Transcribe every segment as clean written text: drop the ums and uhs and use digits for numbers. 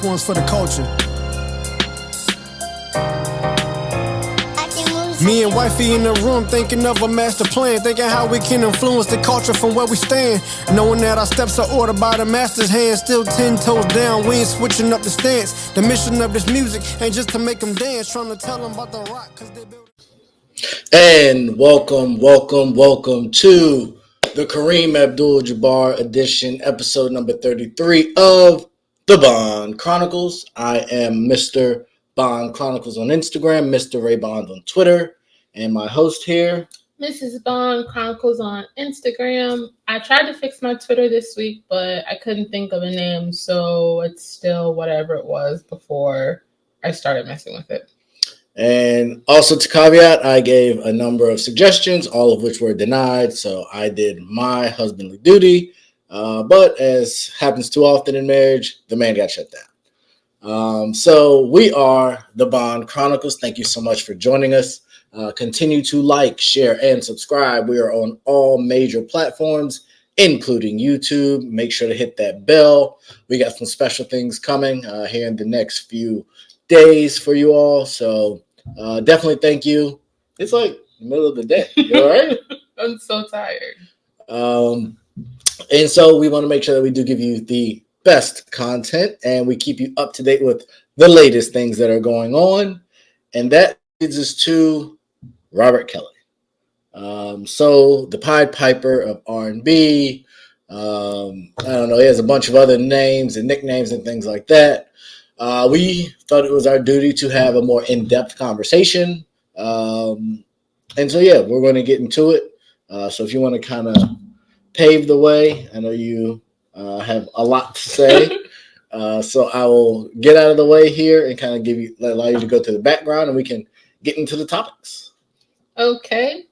This one's for the culture. Me and wifey in the room thinking of a master plan, thinking how we can influence the culture from where we stand. Knowing that our steps are ordered by the master's hand, still 10 toes down, we ain't switching up the stance. The mission of this music ain't just to make them dance, trying to tell them about the rock, cause they build. And welcome to the Kareem Abdul-Jabbar edition, episode number 33 of The Bond Chronicles. I am Mr. Bond Chronicles on Instagram, Mr. Ray Bond on Twitter, and my host here, Mrs. Bond Chronicles on Instagram. I tried to fix my Twitter this week, but I couldn't think of a name, so it's still whatever it was before I started messing with it. And also to caveat, I gave a number of suggestions, all of which were denied, so I did my husbandly duty. But as happens too often in marriage, the man got shut down. So we are the Bond Chronicles. Thank you so much for joining us. Continue to like, share, and subscribe. We are on all major platforms, including YouTube. Make sure to hit that bell. We got some special things coming here in the next few days for you all. So definitely thank you. It's like the middle of the day. You all right? I'm so tired. And so we want to make sure that we do give you the best content and we keep you up to date with the latest things that are going on. And that leads us to Robert Kelly. So the Pied Piper of R&B. I don't know. He has a bunch of other names and nicknames and things like that. We thought it was our duty to have a more in-depth conversation. And so, yeah, we're going to get into it. So if you want to kind of pave the way, I know you have a lot to say. So I will get out of the way here and kind of allow you to go to the background and we can get into the topics. Okay.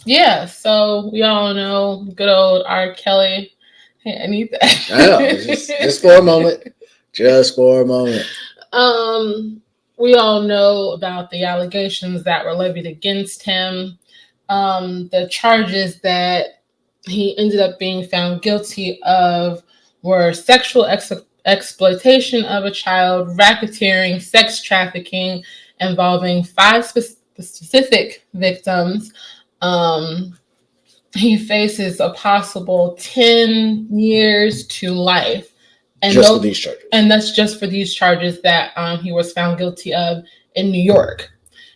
Yeah, so we all know good old R. Kelly. Hey, I need that. I know. Just for a moment. Just for a moment. We all know about the allegations that were levied against him, the charges that he ended up being found guilty of were sexual exploitation of a child, racketeering, sex trafficking, involving 5 specific victims. He faces a possible 10 years to life. And just for these charges. And that's just for these charges that he was found guilty of in New York.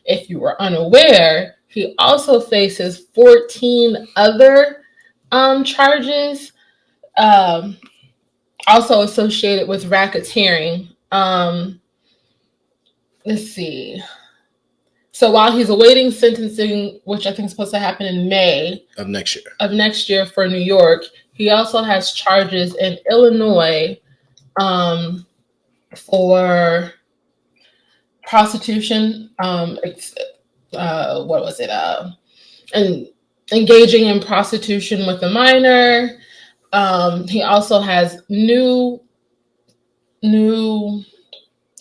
If you were unaware, he also faces 14 other charges also associated with racketeering. Let's see. So while he's awaiting sentencing, which I think is supposed to happen in May of next year for New York, he also has charges in Illinois for prostitution. And engaging in prostitution with a minor. He also has new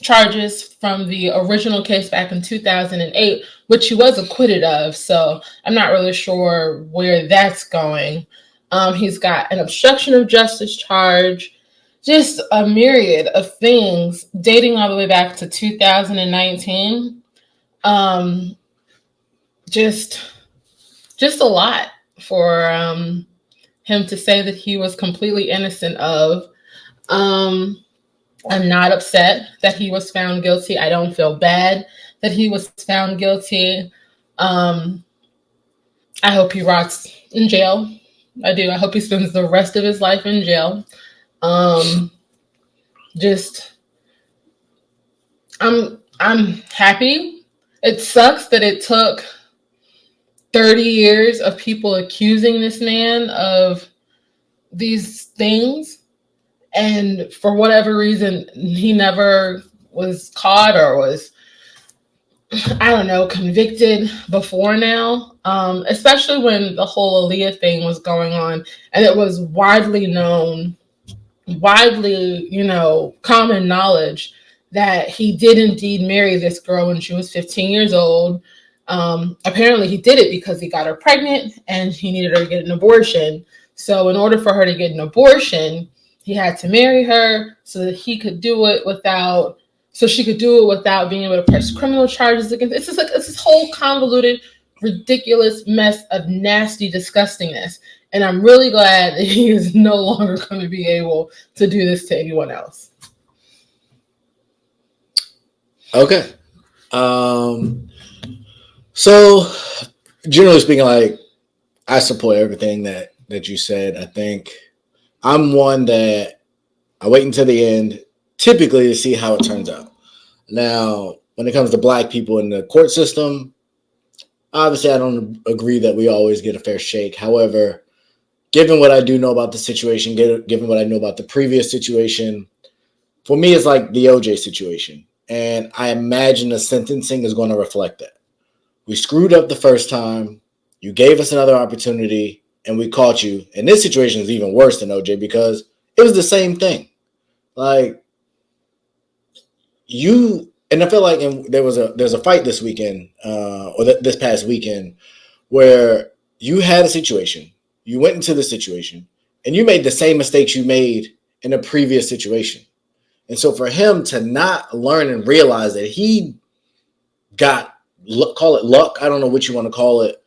charges from the original case back in 2008, which he was acquitted of. So I'm not really sure where that's going. He's got an obstruction of justice charge, just a myriad of things dating all the way back to 2019. Just a lot for him to say that he was completely innocent of. I'm not upset that he was found guilty. I don't feel bad that he was found guilty. I hope he rots in jail. I do. I hope he spends the rest of his life in jail. I'm happy. It sucks that it took 30 years of people accusing this man of these things. And for whatever reason, he never was caught or was, convicted before now. Especially when the whole Aaliyah thing was going on. And it was widely, common knowledge that he did indeed marry this girl when she was 15 years old. Apparently he did it because he got her pregnant and he needed her to get an abortion. So in order for her to get an abortion, he had to marry her so that he could do it without, so she could do it without being able to press criminal charges against. It's just like it's this whole convoluted, ridiculous mess of nasty disgustingness. And I'm really glad that he is no longer going to be able to do this to anyone else. Okay. So generally speaking, like, I support everything that you said. I think I'm one that I wait until the end, typically to see how it turns out. Now, when it comes to black people in the court system, obviously I don't agree that we always get a fair shake. However, given what I do know about the situation, given what I know about the previous situation, for me, it's like the OJ situation. And I imagine the sentencing is going to reflect that. We screwed up the first time. You gave us another opportunity, and we caught you. And this situation is even worse than OJ because it was the same thing. Like, and I feel like there's a fight this weekend, this past weekend, where you had a situation. You went into the situation, and you made the same mistakes you made in a previous situation. And so for him to not learn and realize that he got, call it luck, I don't know what you want to call it,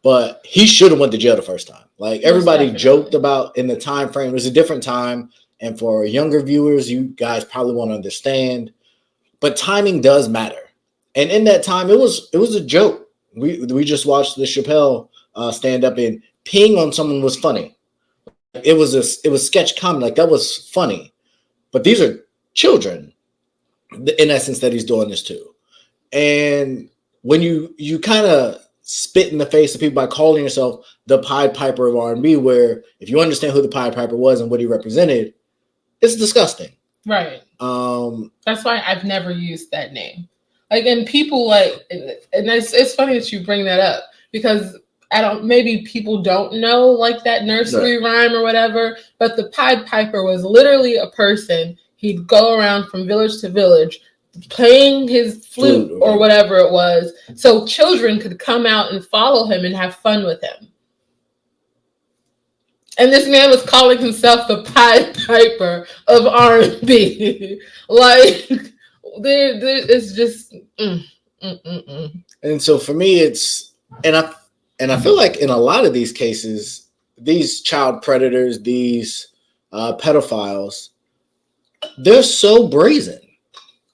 but he should have went to jail the first time. Like, everybody joked about in the time frame. It was a different time. And for younger viewers, you guys probably won't understand. But timing does matter. And in that time, it was a joke. We just watched the Chappelle stand up, and peeing on someone was funny. It was sketch comedy. Like, that was funny. But these are children, in essence, that he's doing this to. And when you kind of spit in the face of people by calling yourself the Pied Piper of R&B, where if you understand who the Pied Piper was and what he represented, it's disgusting. Right. That's why I've never used that name. Like, and people like, and it's funny that you bring that up because maybe people don't know like that nursery rhyme or whatever, but the Pied Piper was literally a person. He'd go around from village to village playing his flute or whatever it was, so children could come out and follow him and have fun with him. And this man was calling himself the Pied Piper of R&B. Like, it's just. And so for me, it's and I feel like in a lot of these cases, these child predators, these pedophiles, they're so brazen.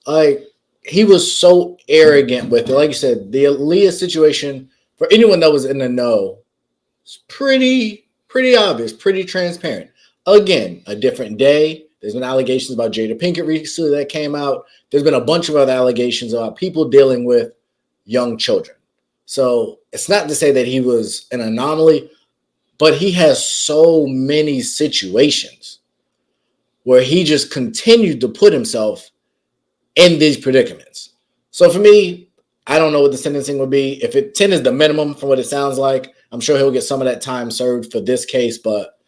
Like, he was so arrogant with it. Like you said, the Aaliyah situation, for anyone that was in the know, it's pretty obvious, pretty transparent. Again, a different day. There's been allegations about Jada Pinkett recently that came out. There's been a bunch of other allegations about people dealing with young children. So it's not to say that he was an anomaly, but he has so many situations where he just continued to put himself in these predicaments. So for me, I don't know what the sentencing would be. If 10 is the minimum from what it sounds like, I'm sure he'll get some of that time served for this case. But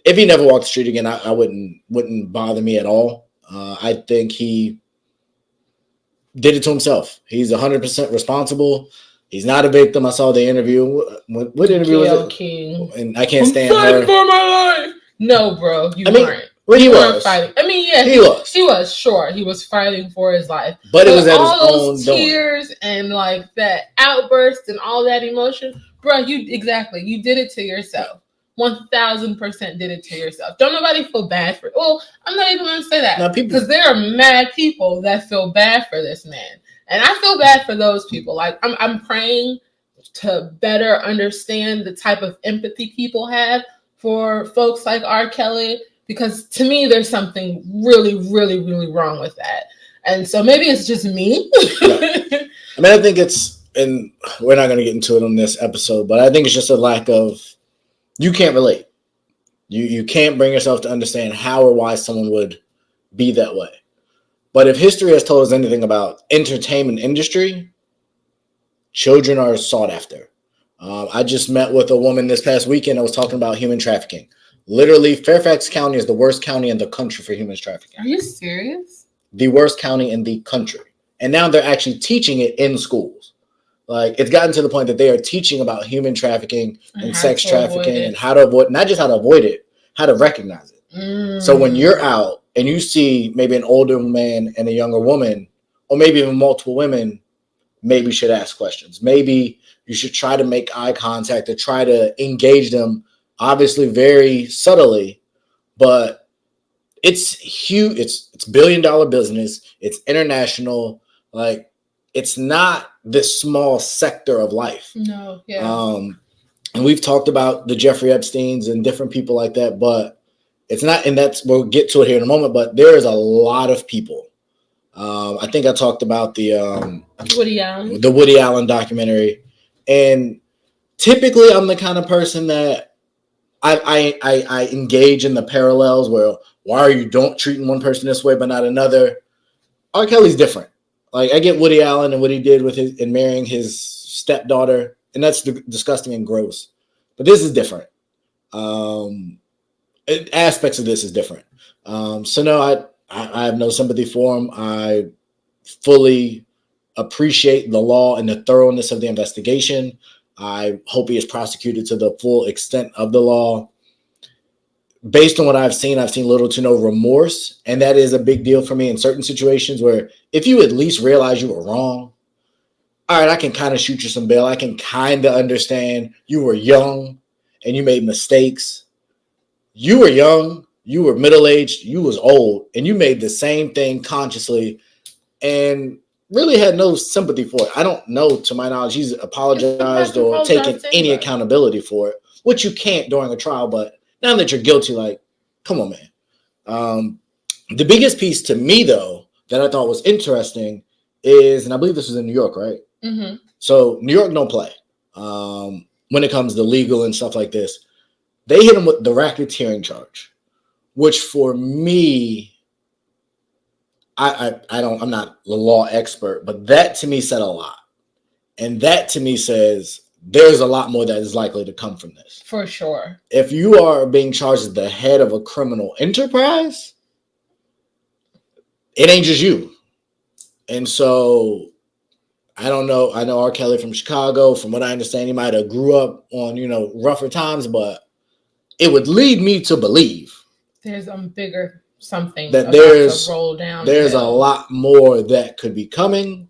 if he never walked the street again, I wouldn't bother me at all. I think he did it to himself. He's 100% responsible. He's not a victim. I saw the interview. What interview was it? King. And I can't stand her. For my life. No, bro, you weren't. Well, he was fighting. I mean, yeah, he was. Sure, he was fighting for his life. But it was at all his those own tears doing. And like that outburst and all that emotion, bro. You did it to yourself. 1,000% did it to yourself. Don't nobody feel bad for it. Well, I'm not even gonna say that because there are mad people that feel bad for this man, and I feel bad for those people. Like, I'm praying to better understand the type of empathy people have for folks like R. Kelly. Because to me, there's something really, really, really wrong with that. And so maybe it's just me. I mean, I think it's, and we're not going to get into it on this episode, but I think it's just a lack of, you can't relate. You can't bring yourself to understand how or why someone would be that way. But if history has told us anything about entertainment industry, children are sought after. I just met with a woman this past weekend that was talking about human trafficking. Literally, Fairfax County is the worst county in the country for human trafficking. Are you serious? The worst county in the country. And now they're actually teaching it in schools. Like, it's gotten to the point that they are teaching about human trafficking and sex trafficking and how to avoid, not just how to avoid it, how to recognize it. So when you're out and you see maybe an older man and a younger woman, or maybe even multiple women, maybe you should ask questions. Maybe you should try to make eye contact or try to engage them, obviously very subtly, but it's huge. It's $1 billion business. It's international. Like, it's not this small sector of life. No, yeah. And we've talked about the Jeffrey Epsteins and different people like that, but it's not, and we'll get to it here in a moment, but there is a lot of people. I think I talked about the Woody Allen documentary. And typically I'm the kind of person that I engage in the parallels where, why are you treating one person this way but not another? R. Kelly's different. Like, I get Woody Allen and what he did with in marrying his stepdaughter, and that's disgusting and gross. But this is different. Aspects of this is different. So no, I have no sympathy for him. I fully appreciate the law and the thoroughness of the investigation. I hope he is prosecuted to the full extent of the law. Based on what I've seen little to no remorse. And that is a big deal for me in certain situations where if you at least realize you were wrong, all right, I can kind of shoot you some bail. I can kind of understand you were young and you made mistakes. You were young, you were middle-aged, you was old, and you made the same thing consciously and really had no sympathy for it. I don't know, to my knowledge, he's apologized or taken any accountability for it, which you can't during a trial. But now that you're guilty, like, come on, man. The biggest piece to me, though, that I thought was interesting is, and I believe this was in New York, right? Mm-hmm. So New York don't play when it comes to legal and stuff like this. They hit him with the racketeering charge, which for me, I'm not a law expert, but that to me said a lot. And that to me says there's a lot more that is likely to come from this. For sure. If you are being charged as the head of a criminal enterprise, it ain't just you. And so I don't know. I know R. Kelly from Chicago. From what I understand, he might have grew up on, rougher times, but it would lead me to believe there's bigger something that to roll down. There's a lot more that could be coming.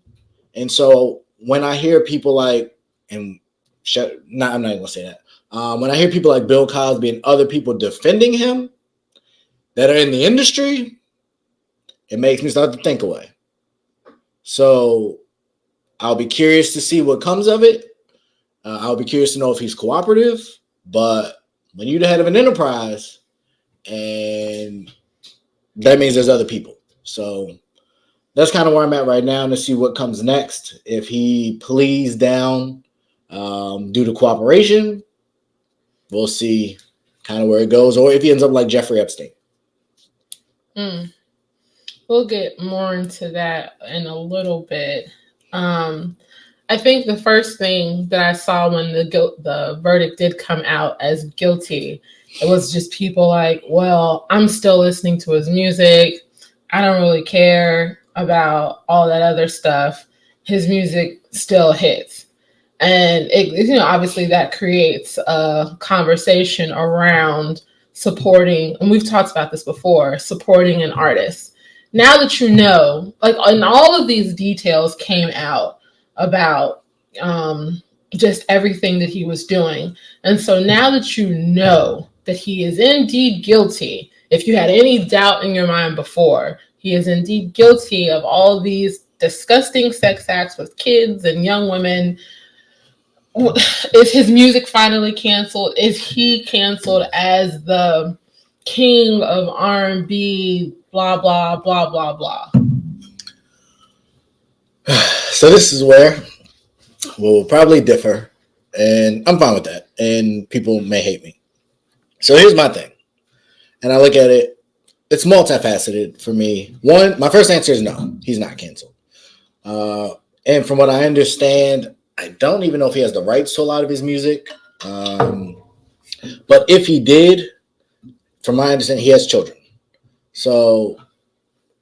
And so when I hear people like, I'm not even gonna say that. When I hear people like Bill Cosby and other people defending him that are in the industry, it makes me start to think away. So I'll be curious to see what comes of it. I'll be curious to know if he's cooperative. But when you're the head of an enterprise, and that means there's other people. So that's kind of where I'm at right now, to see what comes next. If he pleads down due to cooperation, we'll see kind of where it goes, or if he ends up like Jeffrey Epstein. We'll get more into that in a little bit. I think the first thing that I saw when the verdict did come out as guilty, it was just people like, well, I'm still listening to his music. I don't really care about all that other stuff. His music still hits. And it, obviously that creates a conversation around supporting, and we've talked about this before, supporting an artist. Now that you know, like, and all of these details came out about just everything that he was doing. And so now that you know that he is indeed guilty, if you had any doubt in your mind before, he is indeed guilty of all these disgusting sex acts with kids and young women. Is his music finally canceled? Is he canceled as the king of R&B, blah, blah, blah, blah, blah? So this is where we'll probably differ, and I'm fine with that, and people may hate me. So here's my thing, and I look at it, it's multifaceted for me. One, my first answer is no, he's not canceled. And from what I understand, I don't even know if he has the rights to a lot of his music. But if he did, from my understanding, he has children. So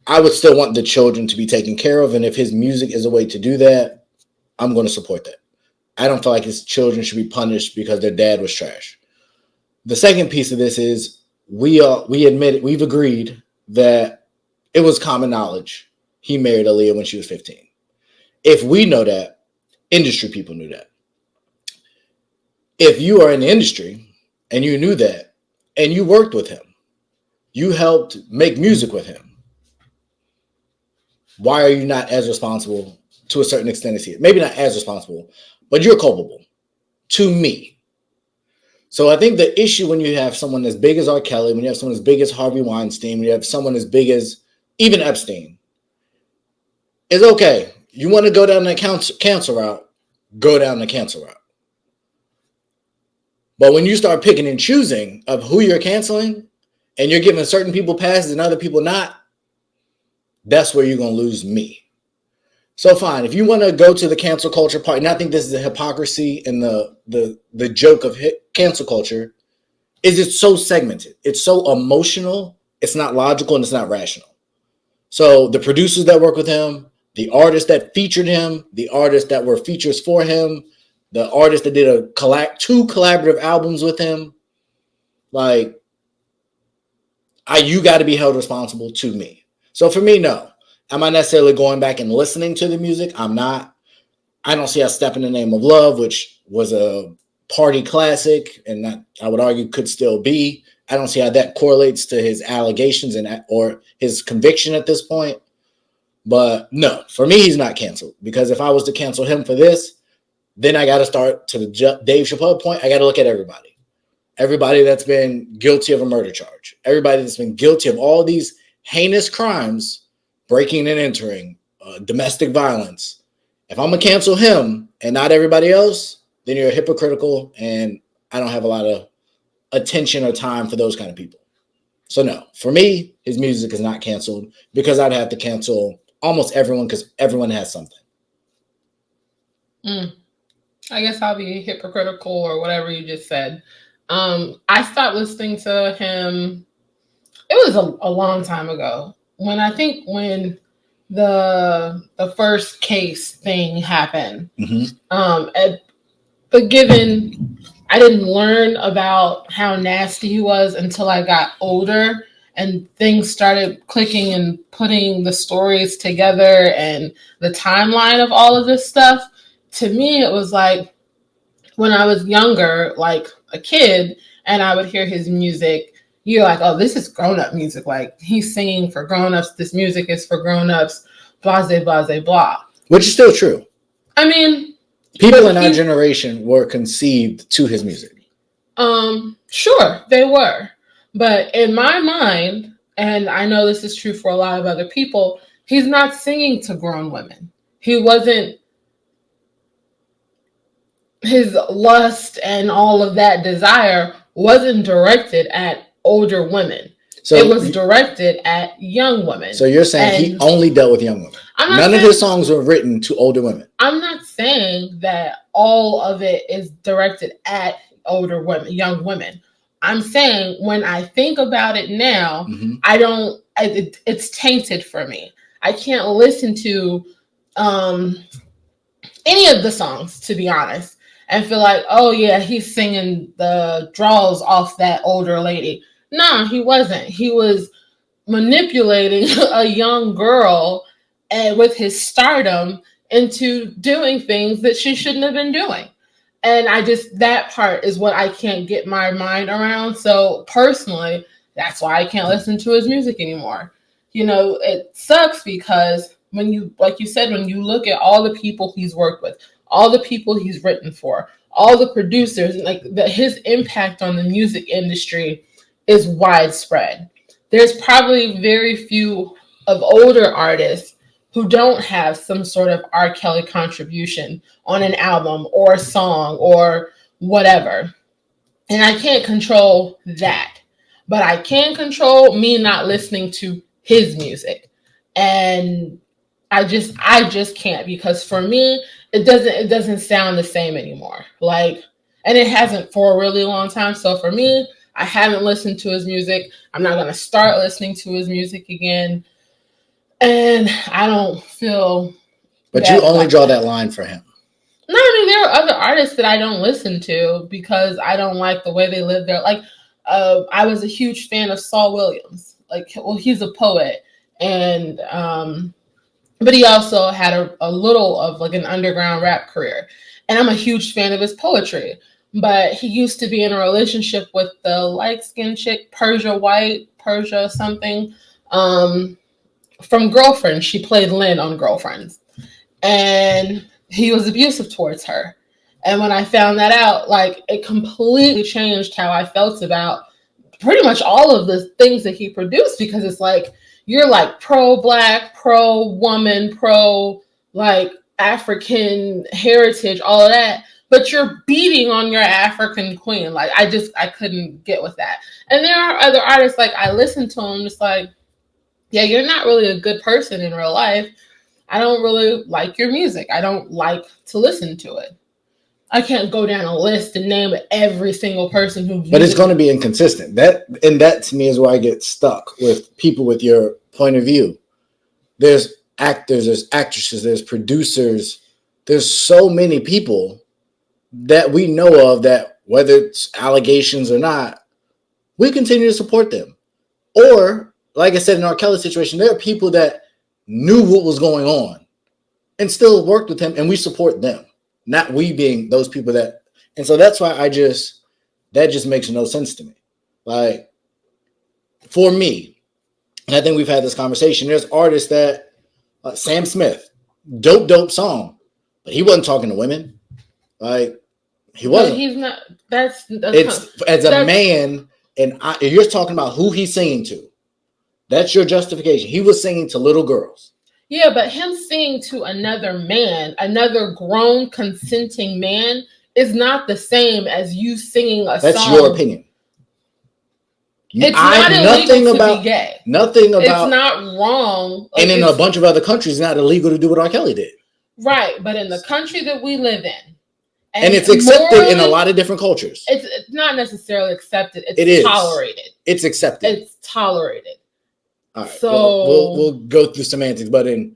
I would still want the children to be taken care of. And if his music is a way to do that, I'm going to support that. I don't feel like his children should be punished because their dad was trash. The second piece of this is we've agreed that it was common knowledge he married Aaliyah when she was 15. If we know that, industry people knew that. If you are in the industry and you knew that and you worked with him, you helped make music with him, why are you not as responsible to a certain extent as he is? Maybe not as responsible, but you're culpable to me. So I think the issue when you have someone as big as R. Kelly, when you have someone as big as Harvey Weinstein, when you have someone as big as even Epstein, is okay. You want to go down the cancel route, go down the cancel route. But when you start picking and choosing of who you're canceling and you're giving certain people passes and other people not, that's where you're going to lose me. So fine, if you want to go to the cancel culture part, and I think this is the hypocrisy and the joke of cancel culture, is it's so segmented. It's so emotional. It's not logical and it's not rational. So the producers that work with him, the artists that featured him, the artists that were features for him, the artists that did two collaborative albums with him, like, you got to be held responsible to me. So for me, no. Am I necessarily going back and listening to the music? I'm not. I don't see a Step in the Name of Love, which was a party classic, and that I would argue could still be. I don't see how that correlates to his allegations or his conviction at this point. But no, for me, he's not canceled, because if I was to cancel him for this, then I got to start, to the Dave Chappelle point, I got to look at everybody. Everybody that's been guilty of a murder charge. Everybody that's been guilty of all these heinous crimes, breaking and entering, domestic violence. If I'm going to cancel him and not everybody else, then you're hypocritical, and I don't have a lot of attention or time for those kind of people. So no, for me, his music is not canceled, because I'd have to cancel almost everyone, because everyone has something. I guess I'll be hypocritical or whatever you just said. I stopped listening to him. It was a long time ago. When the first case thing happened, but given I didn't learn about how nasty he was until I got older and things started clicking and putting the stories together and the timeline of all of this stuff, to me, it was like when I was younger, like a kid, and I would hear his music, you're like, oh, this is grown-up music. Like, he's singing for grown-ups. This music is for grown-ups, blah, blah, blah, blah. Which is still true. I mean, people in our generation were conceived to his music. Sure, they were. But in my mind, and I know this is true for a lot of other people, he's not singing to grown women. He wasn't, his lust and all of that desire wasn't directed at older women. So it was directed at young women. So you're saying he only dealt with young women. None of his songs were written to older women. I'm not saying that all of it is directed at older women, young women. I'm saying when I think about it now, it's tainted for me. I can't listen to any of the songs, to be honest, and feel like, oh yeah, he's singing the draws off that older lady. No, he wasn't. He was manipulating a young girl and with his stardom into doing things that she shouldn't have been doing. And that part is what I can't get my mind around. So personally, that's why I can't listen to his music anymore. You know, it sucks because when you, like you said, when you look at all the people he's worked with, all the people he's written for, all the producers, like his impact on the music industry is widespread. There's probably very few of older artists who don't have some sort of R. Kelly contribution on an album or a song or whatever. And I can't control that, but I can control me not listening to his music. And I just can't, because for me, it doesn't sound the same anymore. Like, and it hasn't for a really long time. So for me, I haven't listened to his music. I'm not going to start listening to his music again. And I don't feel. But you only draw that line for him. No, I mean, there are other artists that I don't listen to because I don't like the way they live their, like, I was a huge fan of Saul Williams. Like, well, he's a poet, and but he also had a little of like an underground rap career, and I'm a huge fan of his poetry. But he used to be in a relationship with the light-skinned chick, Persia something, from Girlfriends. She played Lynn on Girlfriends, and he was abusive towards her. And when I found that out, like, it completely changed how I felt about pretty much all of the things that he produced, because it's like, you're like pro-black, pro-woman, like African heritage, all of that, but you're beating on your African queen. Like, I couldn't get with that. And there are other artists, like, I listen to them, just like, yeah, you're not really a good person in real life. I don't really like your music. I don't like to listen to it. I can't go down a list and name every single person who. But it's going to be inconsistent. That to me is where I get stuck with people with your point of view. There's actors, there's actresses, there's producers. There's so many people that we know of that, whether it's allegations or not, we continue to support them. Or, like I said, in R. Kelly's situation, there are people that knew what was going on and still worked with him, and we support them. Not we being those people that, and so that's why that just makes no sense to me. Like, for me, and I think we've had this conversation, there's artists that, Sam Smith, dope song, but he wasn't talking to women. Like, he wasn't. But he's not, that's as a man, and you're talking about who he's singing to. That's your justification. He was singing to little girls. Yeah, but him singing to another man, another grown, consenting man, is not the same as you singing a song. That's your opinion. It's not illegal to be gay. Nothing about. It's not wrong. Like, and in a bunch of other countries, it's not illegal to do what R. Kelly did. Right, but in the country that we live in, and it's accepted morally, in a lot of different cultures. It's not necessarily accepted. It's tolerated. It's accepted. It's tolerated. All right, so we'll go through semantics, but in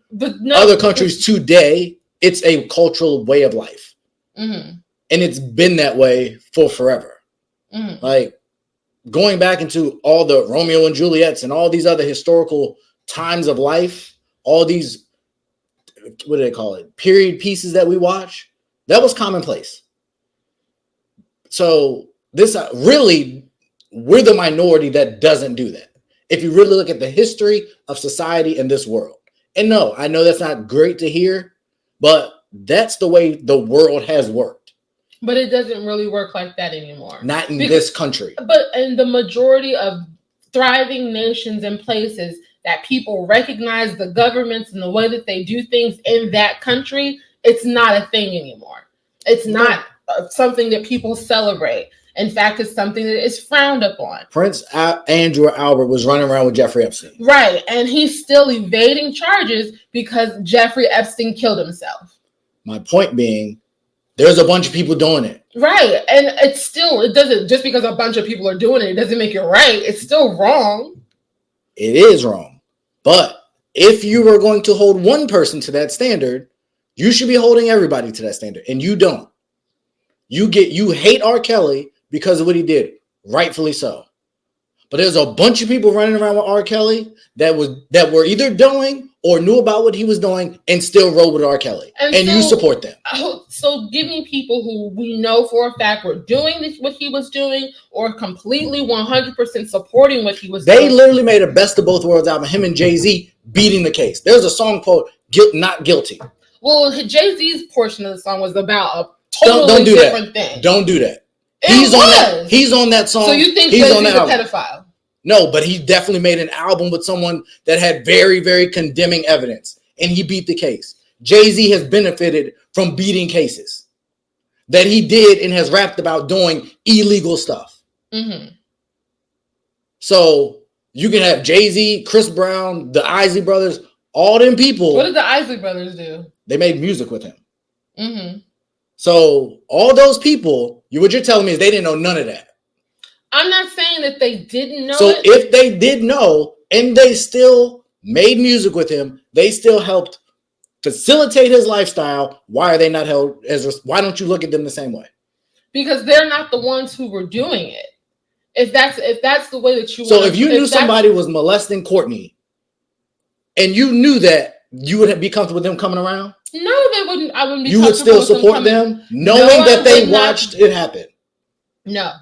other countries today, it's a cultural way of life, and it's been that way for forever. Like, going back into all the Romeo and Juliets and all these other historical times of life, all these, what do they call it, period pieces that we watch, that was commonplace. So this really, we're the minority that doesn't do that. If you really look at the history of society in this world. And no, I know that's not great to hear, but that's the way the world has worked. But it doesn't really work like that anymore. Not in this country. But in the majority of thriving nations and places that people recognize the governments and the way that they do things in that country, it's not a thing anymore. It's not something that people celebrate. In fact, it's something that is frowned upon. Prince Andrew Albert was running around with Jeffrey Epstein. Right. And he's still evading charges because Jeffrey Epstein killed himself. My point being, there's a bunch of people doing it. Right. And it doesn't, just because a bunch of people are doing it, it doesn't make it right. It's still wrong. It is wrong. But if you were going to hold one person to that standard, you should be holding everybody to that standard. And you don't. You hate R. Kelly because of what he did, rightfully so. But there's a bunch of people running around with R. Kelly that were either doing or knew about what he was doing and still rode with R. Kelly. And so, you support them. So give me people who we know for a fact were doing what he was doing or completely 100% supporting what he was doing. They literally made a Best of Both Worlds album, him and Jay-Z beating the case. There's a song called Not Guilty. Well, Jay-Z's portion of the song was about a totally different thing. Don't do that. He's on that song. So you think Jay-Z's a pedophile? No, but he definitely made an album with someone that had very, very condemning evidence, and he beat the case. Jay-Z has benefited from beating cases that he did and has rapped about doing illegal stuff. So you can have Jay-Z, Chris Brown, the Isley Brothers, all them people. What did the Isley Brothers do? They made music with him. So all those people, what you're telling me is they didn't know none of that. I'm not saying that they didn't know. So if they did know and they still made music with him, they still helped facilitate his lifestyle. Why are they not held as? Why don't you look at them the same way? Because they're not the ones who were doing it. If that's the way that you So if you knew somebody was molesting Courtney and you knew that, you would be comfortable with them coming around? No, they wouldn't. I wouldn't be. You would still support them knowing that they watched it happen? No.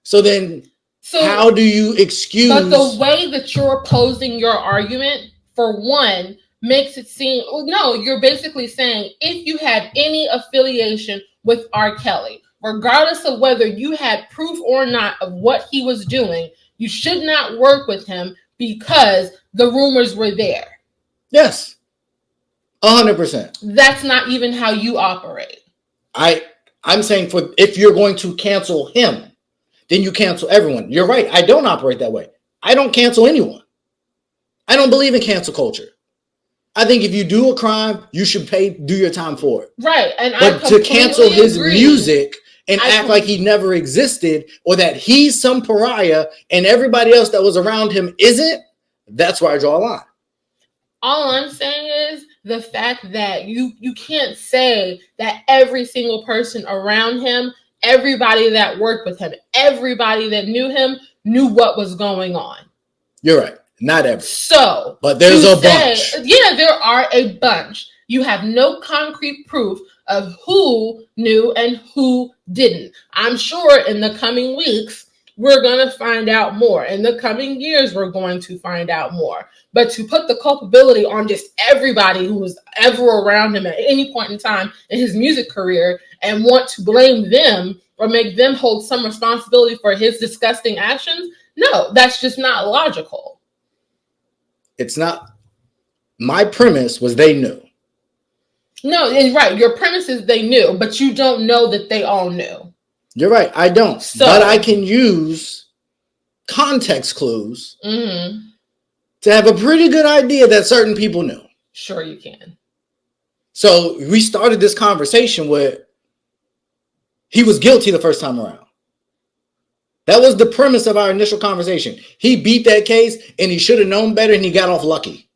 So then how do you excuse? But the way that you're posing your argument, for one, makes it seem, no, you're basically saying if you had any affiliation with R. Kelly, regardless of whether you had proof or not of what he was doing, you should not work with him because the rumors were there. Yes. 100%. That's not even how you operate. I'm saying if you're going to cancel him, then you cancel everyone. You're right. I don't operate that way. I don't cancel anyone. I don't believe in cancel culture. I think if you do a crime, you should do your time for it. Right. But to cancel his music and act like he never existed or that he's some pariah and everybody else that was around him isn't, that's where I draw a line. All I'm saying is the fact that you can't say that every single person around him, everybody that worked with him, everybody that knew him knew what was going on. You're right. Not every. So, but there's a bunch. Yeah, there are a bunch. You have no concrete proof of who knew and who didn't. I'm sure in the coming weeks, we're going to find out more. In the coming years, we're going to find out more. But to put the culpability on just everybody who was ever around him at any point in time in his music career and want to blame them or make them hold some responsibility for his disgusting actions, no, that's just not logical. It's not. My premise was they knew. No, right. Your premise is they knew, but you don't know that they all knew. You're right. I don't. But I can use context clues to have a pretty good idea that certain people knew. Sure you can. So we started this conversation with he was guilty the first time around. That was the premise of our initial conversation. He beat that case and he should have known better and he got off lucky.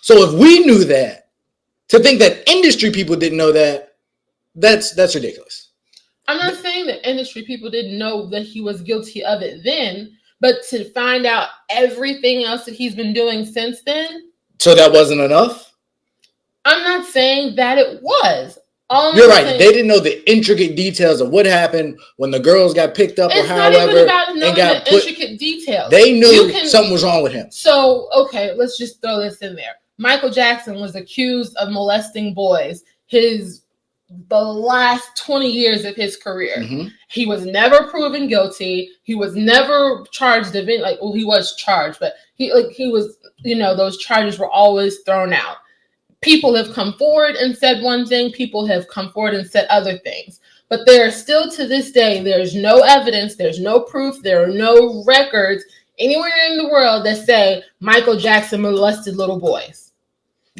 So if we knew that, to think that industry people didn't know that, that's ridiculous. I'm not saying that industry people didn't know that he was guilty of it then, but to find out everything else that he's been doing since then. So that wasn't enough? I'm not saying that it was. You're right. They didn't know the intricate details of what happened when the girls got picked up or however. It's not even about knowing the intricate details. They knew something was wrong with him. So, okay, let's just throw this in there. Michael Jackson was accused of molesting boys the last 20 years of his career. Mm-hmm. He was never proven guilty. He was never charged of it. He was charged, but he was, those charges were always thrown out. People have come forward and said one thing. People have come forward and said other things. But there are still to this day, there's no evidence, there's no proof, there are no records anywhere in the world that say Michael Jackson molested little boys.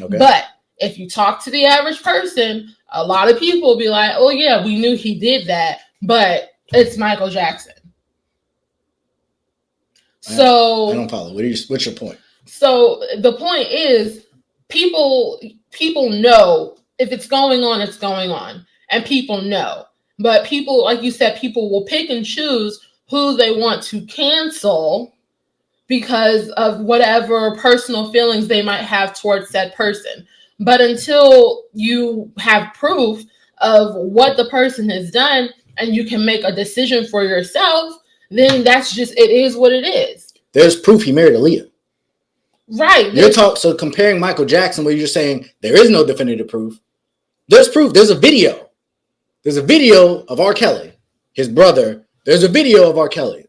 Okay. But if you talk to the average person, a lot of people will be like, oh yeah, we knew he did that, but it's Michael Jackson. I don't follow. What's your point? So the point is, people know if it's going on, it's going on. And people know. But people, like you said, people will pick and choose who they want to cancel because of whatever personal feelings they might have towards said person. But until you have proof of what the person has done and you can make a decision for yourself, then it is what it is. There's proof he married Aaliyah. Right. So comparing Michael Jackson, where you're saying there is no definitive proof, there's proof. There's a video. There's a video of R. Kelly, his brother. There's a video of R. Kelly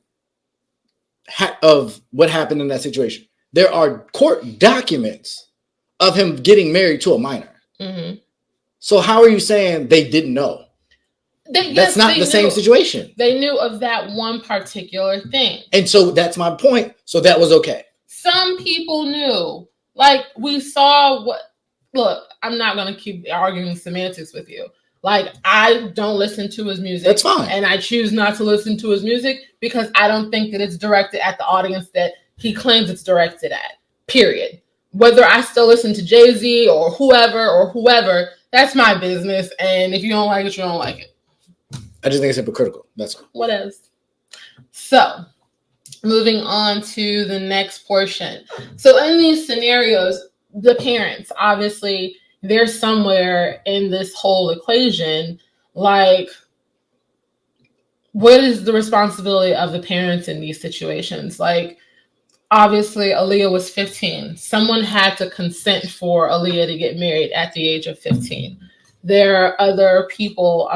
of what happened in that situation. There are court documents of him getting married to a minor. Mm-hmm. So how are you saying they didn't know? That's not the same situation. They knew of that one particular thing. And so that's my point. So that was okay. Some people knew. Like, we saw look, I'm not going to keep arguing semantics with you. Like, I don't listen to his music. That's fine. And I choose not to listen to his music because I don't think that it's directed at the audience that he claims it's directed at. Period. Whether I still listen to Jay-Z or whoever, that's my business. And if you don't like it, you don't like it. I just think it's hypocritical. That's all. What else? So, moving on to the next portion. So, in these scenarios, the parents, obviously, they're somewhere in this whole equation. Like, what is the responsibility of the parents in these situations? Like, obviously, Aaliyah was 15. Someone had to consent for Aaliyah to get married at the age of 15. There are other people,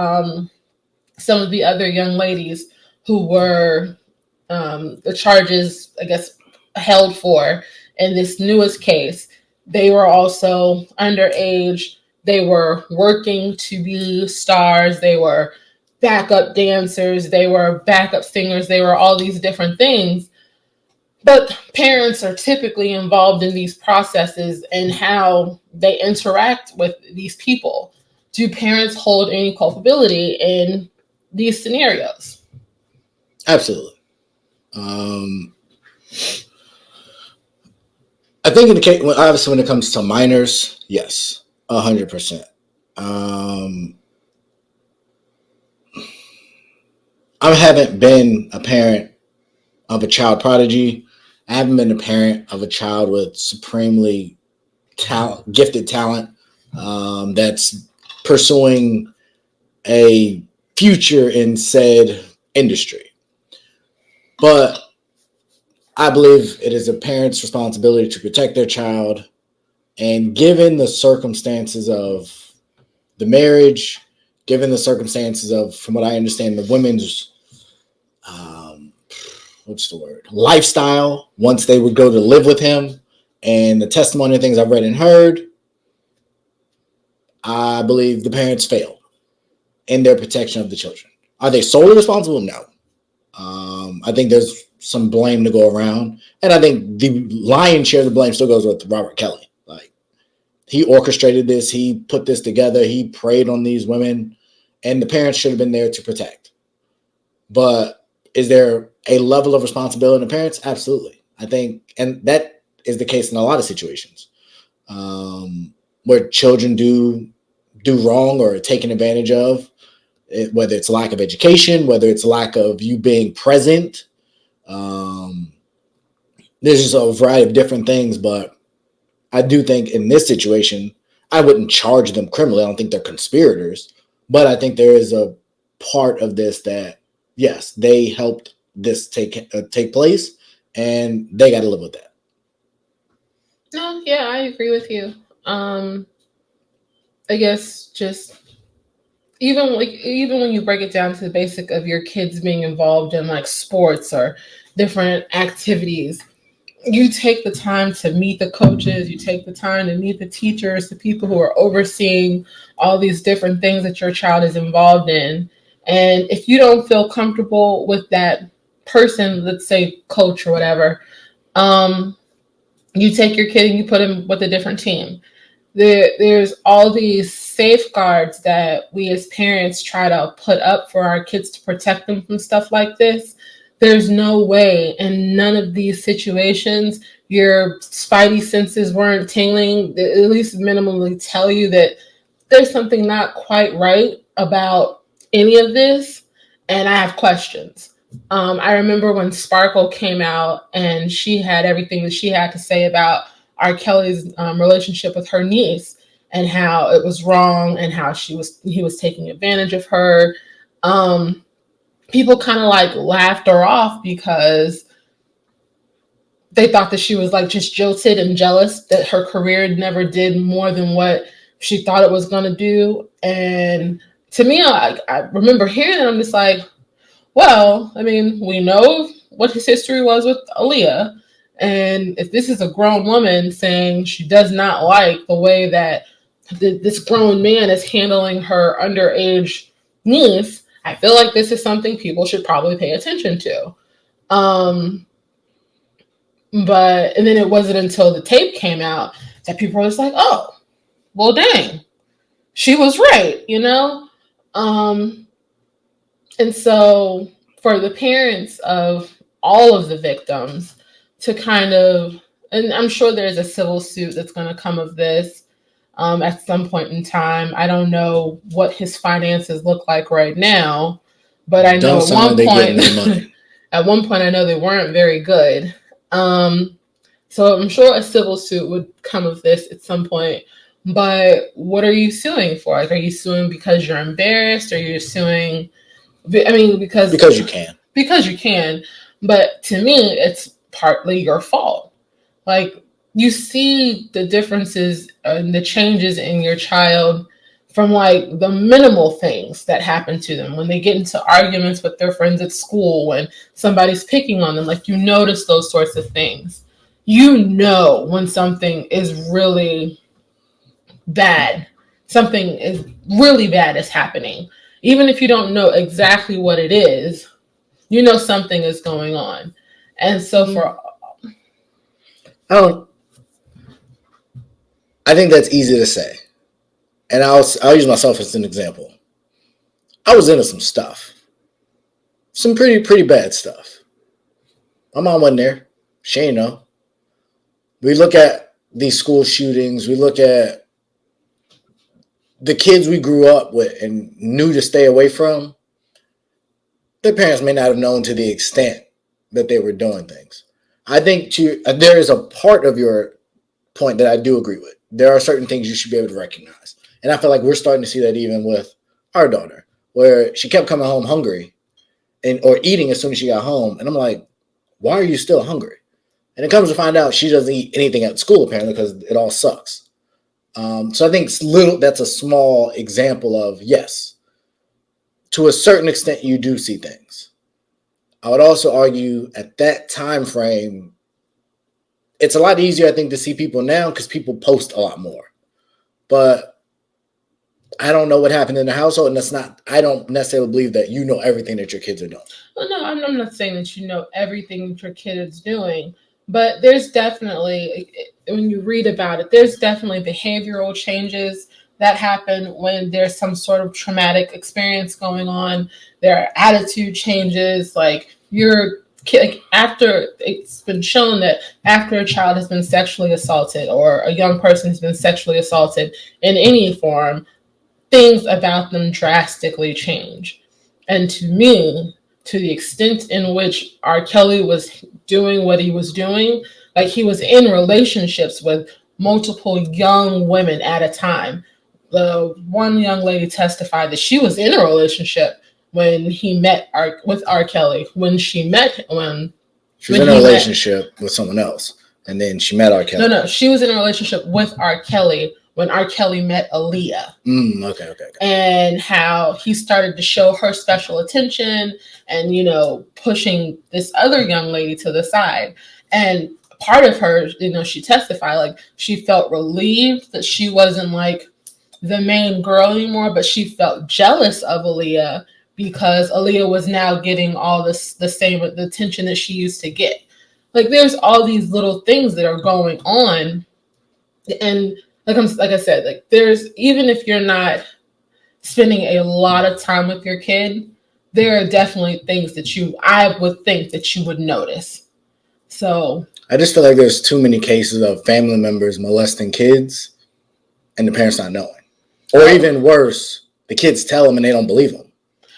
some of the other young ladies who were the charges, I guess, held for in this newest case. They were also underage. They were working to be stars. They were backup dancers. They were backup singers. They were all these different things. But parents are typically involved in these processes and how they interact with these people. Do parents hold any culpability in these scenarios? Absolutely. I think in the case, obviously, when it comes to minors, yes, 100%. I haven't been a parent of a child prodigy. I haven't been a parent of a child with supremely gifted talent that's pursuing a future in said industry. But I believe it is a parent's responsibility to protect their child. And given the circumstances of the marriage, given the circumstances of, from what I understand, the women's lifestyle once they would go to live with him, and the testimony and things I've read and heard, I believe the parents failed in their protection of the children. Are they solely responsible? No. I think there's some blame to go around, and I think the lion's share of the blame still goes with Robert Kelly. Like, he orchestrated this, he put this together, he preyed on these women, and the parents should have been there to protect. But is there a level of responsibility in the parents? Absolutely. I think, and that is the case in a lot of situations where children do wrong or are taken advantage of, whether it's lack of education, whether it's lack of you being present. There's just a variety of different things, but I do think in this situation, I wouldn't charge them criminally. I don't think they're conspirators, but I think there is a part of this that, yes, they helped this take place, and they got to live with that. No, yeah, I agree with you. I guess just even when you break it down to the basic of your kids being involved in like sports or different activities, you take the time to meet the coaches, you take the time to meet the teachers, the people who are overseeing all these different things that your child is involved in. And if you don't feel comfortable with that person, let's say coach or whatever, you take your kid and you put him with a different team. There's all these safeguards that we as parents try to put up for our kids to protect them from stuff like this. There's no way in none of these situations your spidey senses weren't tingling, at least minimally tell you that there's something not quite right about any of this, and I have questions. I remember when Sparkle came out and she had everything that she had to say about R. Kelly's relationship with her niece and how it was wrong and how he was taking advantage of her. People kind of like laughed her off because they thought that she was like just jilted and jealous that her career never did more than what she thought it was going to do. And to me, I remember hearing it. I'm just like, well, I mean, we know what his history was with Aaliyah. And if this is a grown woman saying she does not like the way that this grown man is handling her underage niece, I feel like this is something people should probably pay attention to. And then it wasn't until the tape came out that people were just like, oh, well, dang, she was right, you know? And so for the parents of all of the victims to kind of, and I'm sure there's a civil suit that's going to come of this at some point in time. I don't know what his finances look like right now, but I know at one point, At one point, I know they weren't very good. So I'm sure a civil suit would come of this at some point. But what are you suing for? Like, are you suing because you're embarrassed? Or you're suing? I mean, because you can. Because you can. But to me, it's partly your fault. Like, you see the differences and the changes in your child from like the minimal things that happen to them when they get into arguments with their friends at school, when somebody's picking on them. Like, you notice those sorts of things. You know when something is really bad, something is really bad is happening. Even if you don't know exactly what it is, you know something is going on. And so I think that's easy to say. And I'll use myself as an example. I was into some stuff. Some pretty bad stuff. My mom wasn't there. She ain't know. We look at these school shootings. We look at the kids we grew up with and knew to stay away from. Their parents may not have known to the extent that they were doing things. I think there is a part of your point that I do agree with. There are certain things you should be able to recognize. And I feel like we're starting to see that even with our daughter, where she kept coming home hungry or eating as soon as she got home. And I'm like, why are you still hungry? And it comes to find out she doesn't eat anything at school, apparently, because it all sucks. So I think that's a small example of, yes, to a certain extent, you do see things. I would also argue at that time frame, it's a lot easier, I think, to see people now because people post a lot more. But I don't know what happened in the household, and I don't necessarily believe that you know everything that your kids are doing. Well, no, I'm not saying that you know everything that your kid is doing, but there's definitely, when you read about it, there's definitely behavioral changes that happen when there's some sort of traumatic experience going on. There are attitude changes, like after it's been shown that after a child has been sexually assaulted or a young person has been sexually assaulted in any form, things about them drastically change. And to me, to the extent in which R. Kelly was doing what he was doing, like he was in relationships with multiple young women at a time. The one young lady testified that she was in a relationship when he met with R. Kelly. When she met she was in a relationship with someone else, and then she met R. Kelly. No, she was in a relationship with R. Kelly when R. Kelly met Aaliyah. Okay. And how he started to show her special attention and, pushing this other young lady to the side. And part of her, she testified, like, she felt relieved that she wasn't like the main girl anymore, but she felt jealous of Aaliyah because Aaliyah was now getting all the same attention that she used to get. Like, there's all these little things that are going on. And like I said, like, there's, even if you're not spending a lot of time with your kid, there are definitely things that I would think that you would notice. So I just feel like there's too many cases of family members molesting kids and the parents not knowing. Or even worse, the kids tell them and they don't believe them.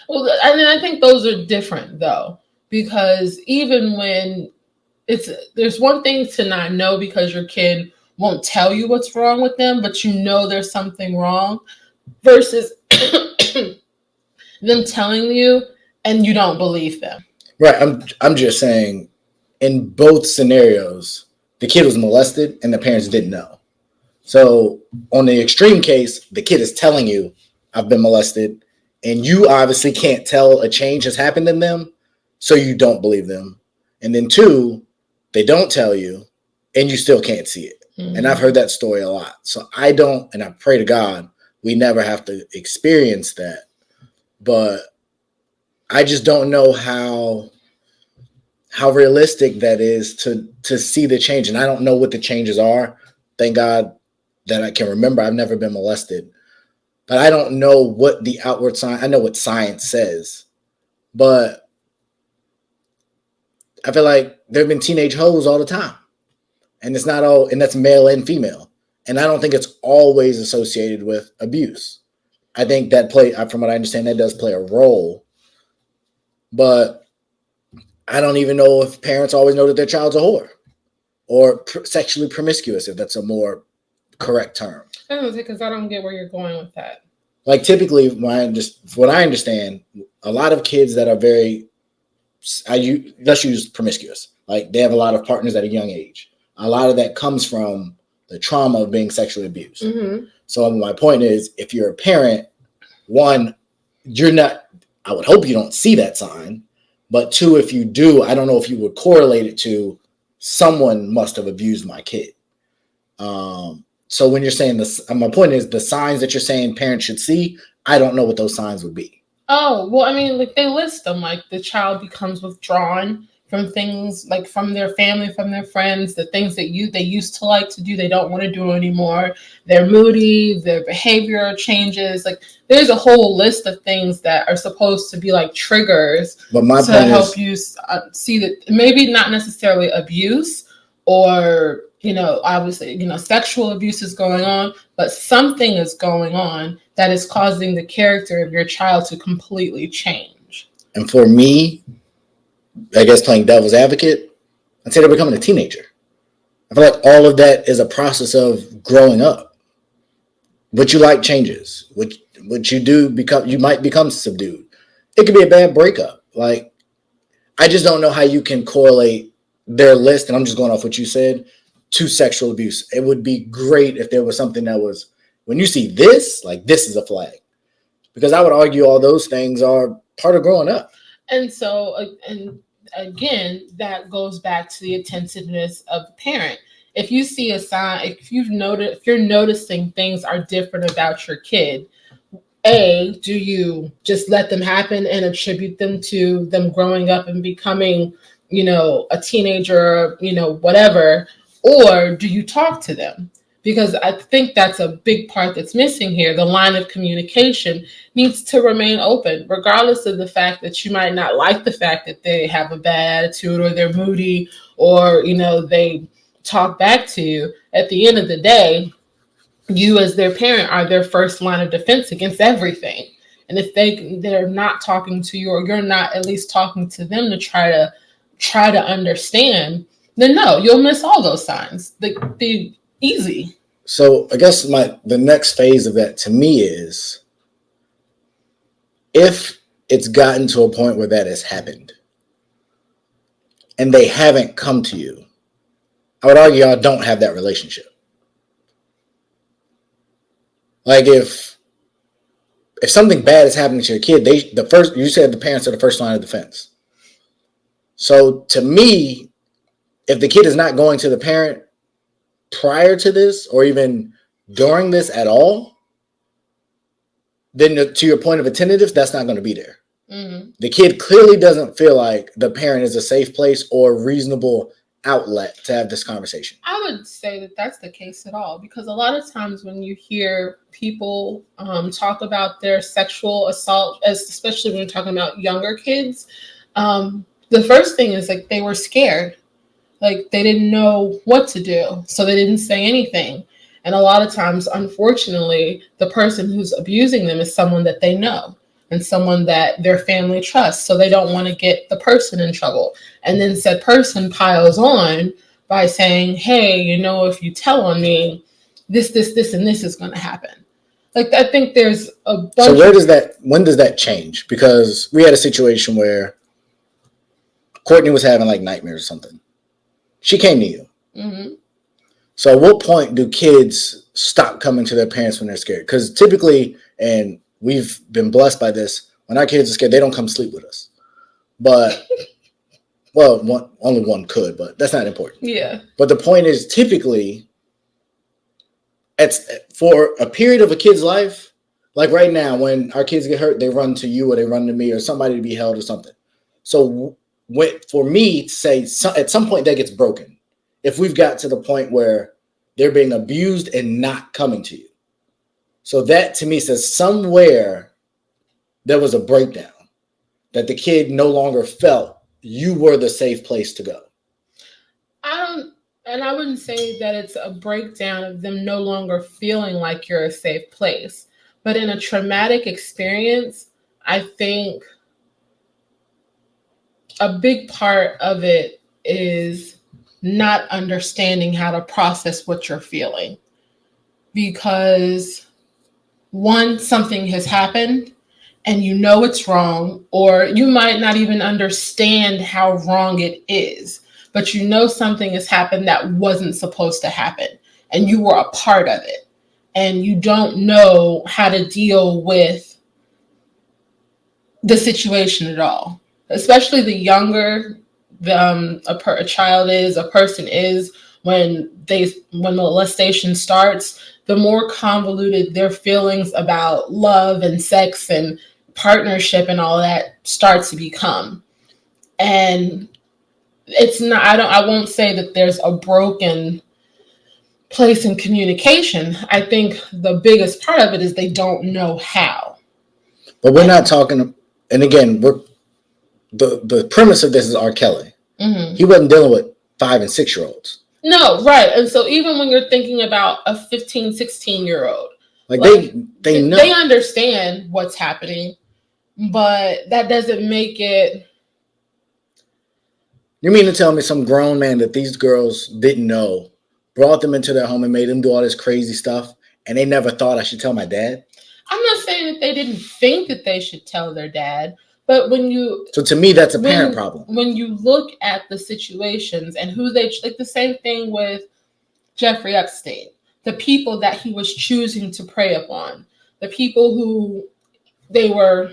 Well, I think those are different, though, because even when there's one thing to not know because your kid won't tell you what's wrong with them, but there's something wrong, versus them telling you and you don't believe them. Right. I'm just saying, in both scenarios, the kid was molested and the parents didn't know. So on the extreme case, the kid is telling you, I've been molested, and you obviously can't tell a change has happened in them, so you don't believe them. And then 2, they don't tell you, and you still can't see it. Mm-hmm. And I've heard that story a lot. So I don't, and I pray to God, we never have to experience that. But I just don't know how realistic that is to see the change. And I don't know what the changes are. Thank God that I can remember. I've never been molested. But I don't know what the outward sign. I know what science says. But I feel like there have been teenage hoes all the time. And it's not all, and that's male and female. And I don't think it's always associated with abuse. I think that from what I understand, that does play a role. But I don't even know if parents always know that their child's a whore or sexually promiscuous, if that's a more correct term. Because I don't get where you're going with that. Like typically, what I understand, a lot of kids that are let's use promiscuous. Like they have a lot of partners at a young age. A lot of that comes from the trauma of being sexually abused. Mm-hmm. So my point is, if you're a parent, one, you're not, I would hope you don't see that sign. But two, if you do, I don't know if you would correlate it to someone must have abused my kid. So when you're saying this, my point is the signs that you're saying parents should see, I don't know what those signs would be. Oh, well, I mean, like they list them, like the child becomes withdrawn from things, like from their family, from their friends, the things that they used to like to do, they don't want to do anymore. They're moody, their behavior changes. Like there's a whole list of things that are supposed to be like triggers to help you see that maybe not necessarily abuse or, obviously, sexual abuse is going on, but something is going on that is causing the character of your child to completely change. And for me, I guess playing devil's advocate, I'd say they're becoming a teenager. I feel like all of that is a process of growing up. What you like changes. What you do you might become subdued. It could be a bad breakup. Like, I just don't know how you can correlate their list, and I'm just going off what you said, to sexual abuse. It would be great if there was something that was, when you see this, like this is a flag. Because I would argue all those things are part of growing up. And so, and again, that goes back to the attentiveness of the parent. If you see a sign, if you're noticing things are different about your kid, do you just let them happen and attribute them to them growing up and becoming, a teenager, whatever, or do you talk to them? Because I think that's a big part that's missing here. The line of communication needs to remain open, regardless of the fact that you might not like the fact that they have a bad attitude or they're moody or, they talk back to you. At the end of the day, you as their parent are their first line of defense against everything. And if they're not talking to you or you're not at least talking to them to try to understand, then no, you'll miss all those signs. They easy. So I guess the next phase of that to me is if it's gotten to a point where that has happened and they haven't come to you, I would argue y'all don't have that relationship. Like if something bad is happening to your kid, you said the parents are the first line of defense. So to me, if the kid is not going to the parent prior to this or even during this at all, then to your point of attentiveness, that's not going to be there. Mm-hmm. The kid clearly doesn't feel like the parent is a safe place or reasonable outlet to have this conversation. I would say that that's the case at all, because a lot of times when you hear people talk about their sexual assault, especially when you're talking about younger kids, the first thing is like they were scared. Like they didn't know what to do, so they didn't say anything. And a lot of times, unfortunately, the person who's abusing them is someone that they know and someone that their family trusts. So they don't want to get the person in trouble. And then said person piles on by saying, hey, if you tell on me, this, and this is going to happen. Like, I think there's a bunch. So when does that change? Because we had a situation where Courtney was having like nightmares or something. She came to you. Mm-hmm. So at what point do kids stop coming to their parents when they're scared? Because typically, and we've been blessed by this, when our kids are scared, they don't come sleep with us. But, well, only one could, but that's not important. Yeah. But the point is, typically, for a period of a kid's life, like right now, when our kids get hurt, they run to you or they run to me or somebody to be held or something. So for me to say at some point that gets broken, if we've got to the point where they're being abused and not coming to you. So that to me says somewhere there was a breakdown, that the kid no longer felt you were the safe place to go. And I wouldn't say that it's a breakdown of them no longer feeling like you're a safe place. But in a traumatic experience, I think a big part of it is not understanding how to process what you're feeling. Because one, something has happened and you know it's wrong, or you might not even understand how wrong it is, but you know something has happened that wasn't supposed to happen and you were a part of it, and you don't know how to deal with the situation at all. Especially the younger a child is, a person is, when molestation starts, the more convoluted their feelings about love and sex and partnership and all that starts to become. And it's not, I won't say that there's a broken place in communication. I think the biggest part of it is they don't know how. But we're not talking, and again, the premise of this is R. Kelly. Mm-hmm. He wasn't dealing with 5 and 6 year olds. No, right. And so even when you're thinking about a 15, 16-year-old, like they know. They understand what's happening, but that doesn't make it. You mean to tell me some grown man that these girls didn't know brought them into their home and made them do all this crazy stuff, and they never thought I should tell my dad? I'm not saying that they didn't think that they should tell their dad, but so to me, that's a parent problem. When you look at the situations and who they, like the same thing with Jeffrey Epstein, the people that he was choosing to prey upon, the people who they were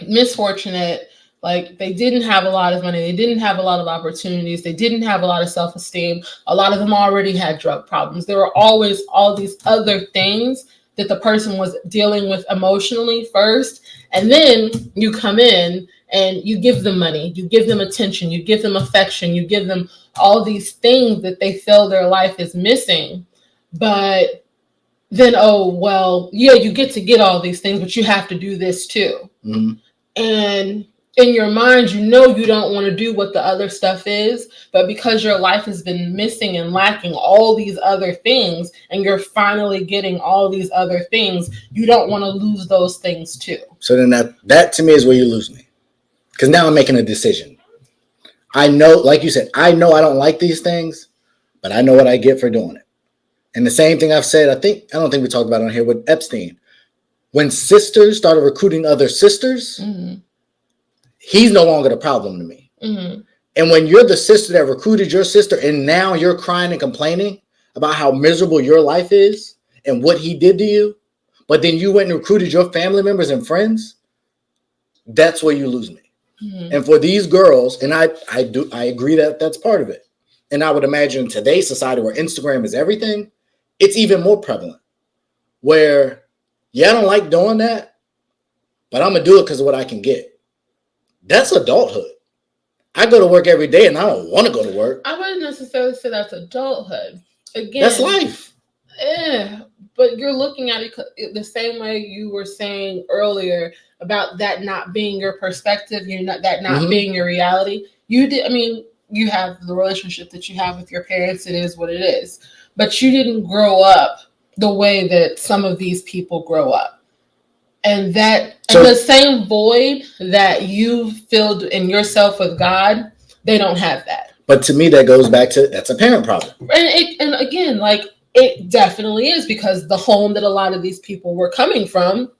misfortunate, like they didn't have a lot of money, they didn't have a lot of opportunities, they didn't have a lot of self-esteem, a lot of them already had drug problems. There were always all these other things that the person was dealing with emotionally first. And then you come in and you give them money, you give them attention, you give them affection, you give them all these things that they feel their life is missing. But then, oh, well, yeah, you get all these things, but you have to do this too. Mm-hmm. And in your mind, you know you don't want to do what the other stuff is, but because your life has been missing and lacking all these other things, and you're finally getting all these other things, you don't want to lose those things too. So then that to me is where you lose me. Because now I'm making a decision. I know, like you said, I know I don't like these things, but I know what I get for doing it. And the same thing I've said, I don't think we talked about it on here with Epstein. When sisters started recruiting other sisters, mm-hmm. he's no longer the problem to me. Mm-hmm. And when you're the sister that recruited your sister and now you're crying and complaining about how miserable your life is and what he did to you, but then you went and recruited your family members and friends, that's where you lose me. Mm-hmm. And for these girls, and I agree that that's part of it. And I would imagine in today's society where Instagram is everything, it's even more prevalent. Where, yeah, I don't like doing that, but I'm going to do it because of what I can get. That's adulthood. I go to work every day and I don't want to go to work. I wouldn't necessarily say that's adulthood. Again, that's life. Yeah, but you're looking at it the same way you were saying earlier about that not being your perspective, mm-hmm. being your reality. You have the relationship that you have with your parents. It is what it is. But you didn't grow up the way that some of these people grow up. And the same void that you filled in yourself with God, they don't have that. But to me, that goes back to, that's a parent problem. And again, like, it definitely is, because the home that a lot of these people were coming from,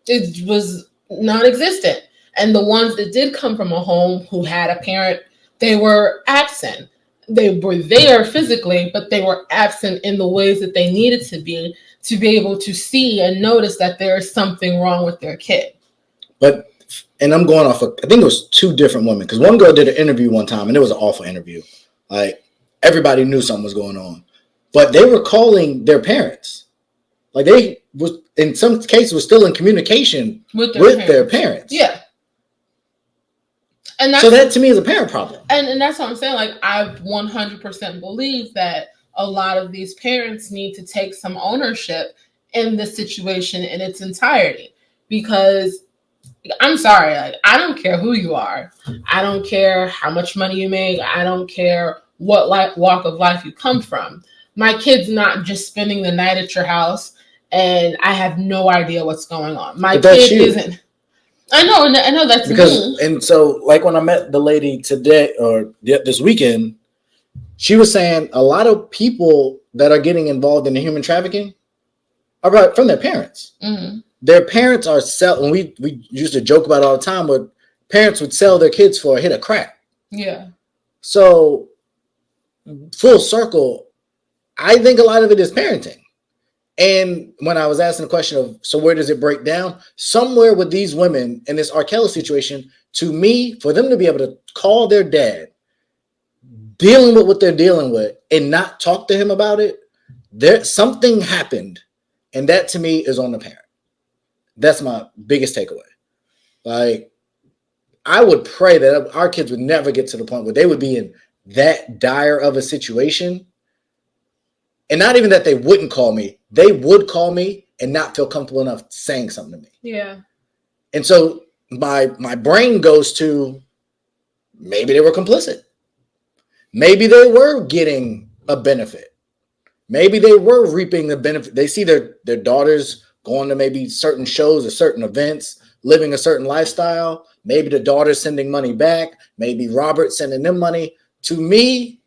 it was non-existent. And the ones that did come from a home who had a parent, they were absent. They were there physically, but they were absent in the ways that they needed to be able to see and notice that there is something wrong with their kid. And I'm going off of, I think it was 2 different women, because one girl did an interview one time and it was an awful interview. Like, everybody knew something was going on, but they were calling their parents. Like, they was, in some cases, was still in communication with their parents. Yeah. And so that to me is a parent problem. And that's what I'm saying. Like, I 100% believe that a lot of these parents need to take some ownership in the situation in its entirety. Because I'm sorry, like, I don't care who you are. I don't care how much money you make. I don't care what walk of life you come from. My kid's not just spending the night at your house and I have no idea what's going on. My kid isn't. I know that's Because, me. and so, like when I met the lady today or this weekend, she was saying a lot of people that are getting involved in the human trafficking are right from their parents. Mm-hmm. Their parents are selling. We used to joke about it all the time, but parents would sell their kids for a hit of crack. Yeah. So full circle, I think a lot of it is parenting. And when I was asking the question of, so where does it break down? Somewhere with these women in this R. Kelly situation, to me, for them to be able to call their dad, dealing with what they're dealing with, and not talk to him about it, there something happened, and that to me is on the parent. That's my biggest takeaway. Like, I would pray that our kids would never get to the point where they would be in that dire of a situation. And not even that they wouldn't call me, they would call me and not feel comfortable enough saying something to me. Yeah. And so my brain goes to, maybe they were complicit. Maybe they were getting a benefit. Maybe they were reaping the benefit. They see their daughters going to maybe certain shows or certain events, living a certain lifestyle. Maybe the daughter's sending money back. Maybe Robert sending them money. To me,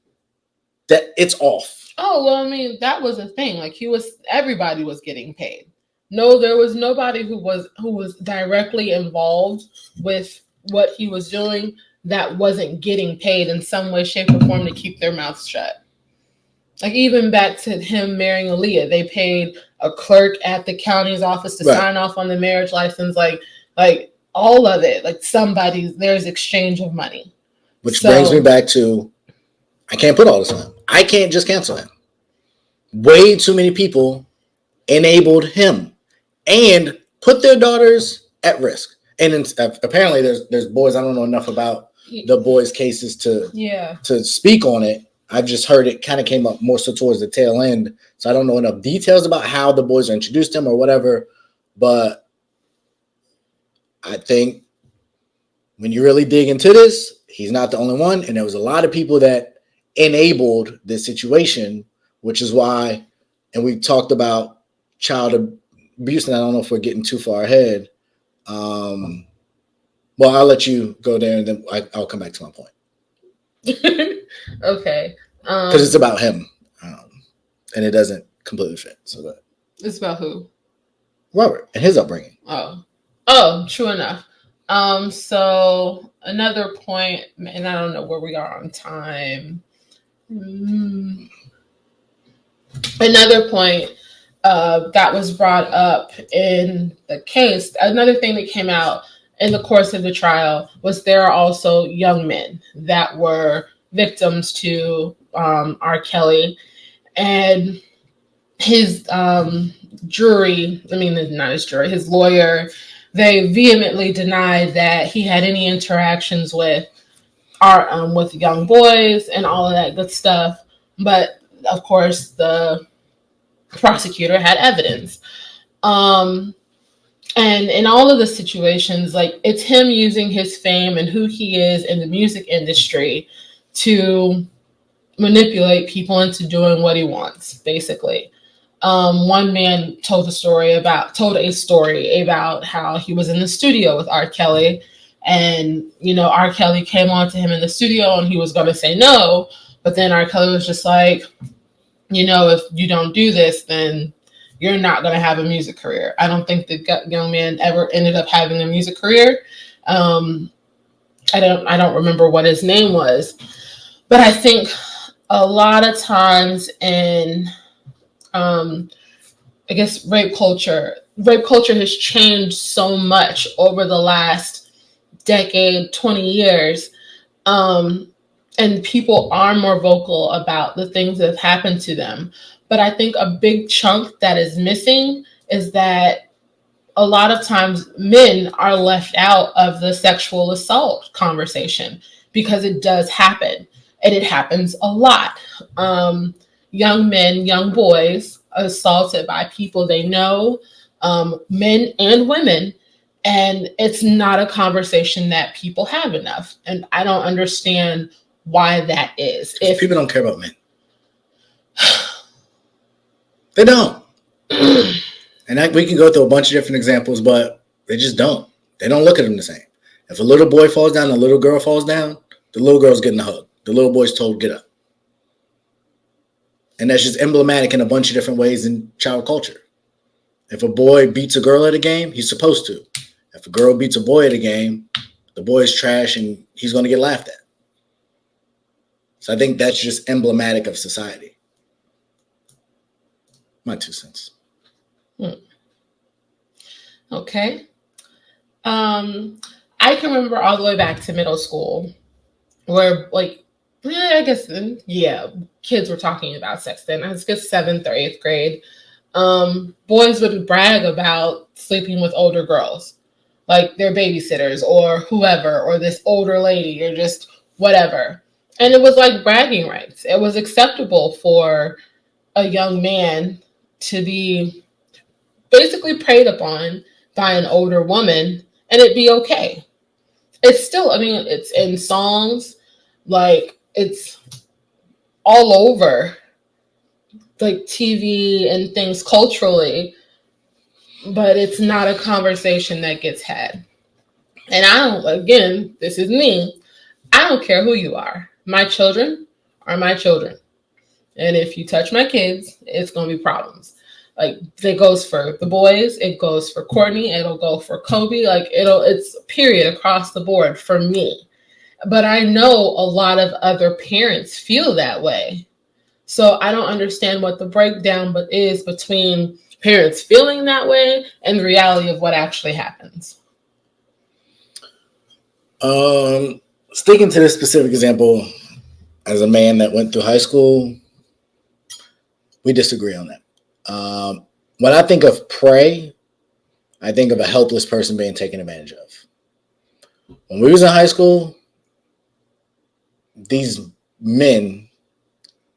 that it's off. Oh, well, I mean, that was a thing. Like, everybody was getting paid. No, there was nobody who was directly involved with what he was doing that wasn't getting paid in some way, shape, or form to keep their mouths shut. Like, even back to him marrying Aaliyah, they paid a clerk at the county's office to sign off on the marriage license. Like all of it. Like, there's exchange of money. Which brings me back to, I can't put all this on. I can't just cancel him. Way too many people enabled him and put their daughters at risk. And apparently there's boys, I don't know enough about the boys' cases to speak on it. I've just heard it kind of came up more so towards the tail end. So I don't know enough details about how the boys are introduced to him or whatever. But I think when you really dig into this, he's not the only one. And there was a lot of people that enabled this situation, which is why, and we talked about child abuse, and I don't know if we're getting too far ahead. Well, I'll let you go there, and then I'll come back to my point. Okay. Because it's about him, and it doesn't completely fit. So it's about who? Robert and his upbringing. Oh, true enough. So another point, and I don't know where we are on time. Another point that was brought up in the case, another thing that came out in the course of the trial was there are also young men that were victims to R. Kelly, and his jury, not his jury, his lawyer, they vehemently denied that he had any interactions with young boys and all of that good stuff. But of course, the prosecutor had evidence. And in all of the situations, like, it's him using his fame and who he is in the music industry to manipulate people into doing what he wants, basically. One man told a story about how he was in the studio with R. Kelly, and R. Kelly came on to him in the studio and he was going to say no, but then R. Kelly was just like, if you don't do this, then you're not going to have a music career. I don't think the young man ever ended up having a music career. I don't remember what his name was, but I think a lot of times in I guess rape culture has changed so much over the last decade, 20 years. And people are more vocal about the things that have happened to them. But I think a big chunk that is missing is that a lot of times men are left out of the sexual assault conversation, because it does happen, and it happens a lot. Young men, young boys assaulted by people they know, men and women, and it's not a conversation that people have enough. And I don't understand why that is. If people don't care about men, they don't. And we can go through a bunch of different examples, but they just don't. They don't look at them the same. If a little boy falls down, a little girl falls down, the little girl's getting a hug. The little boy's told, get up. And that's just emblematic in a bunch of different ways in child culture. If a boy beats a girl at a game, he's supposed to. If a girl beats a boy at a game, the boy is trash and he's going to get laughed at. So I think that's just emblematic of society. My 2 cents. Okay. I can remember all the way back to middle school where, like, I guess, yeah, kids were talking about sex then. I was just 7th or 8th grade. Boys would brag about sleeping with older girls, like their babysitters or whoever, or this older lady or just whatever. And it was like bragging rights. It was acceptable for a young man to be basically preyed upon by an older woman, and it'd be okay. It's still, I mean, it's in songs, like it's all over, like TV and things culturally, but it's not a conversation that gets had. And I don't, again, this is me, I don't care who you are. My children are my children. And if you touch my kids, it's going to be problems. Like, it goes for the boys, it goes for Courtney, it'll go for Kobe, like it's period across the board for me. But I know a lot of other parents feel that way. So I don't understand what the breakdown is between parents feeling that way and the reality of what actually happens. Sticking to this specific example, as a man that went through high school, we disagree on that. When I think of prey, I think of a helpless person being taken advantage of. When we was in high school, these men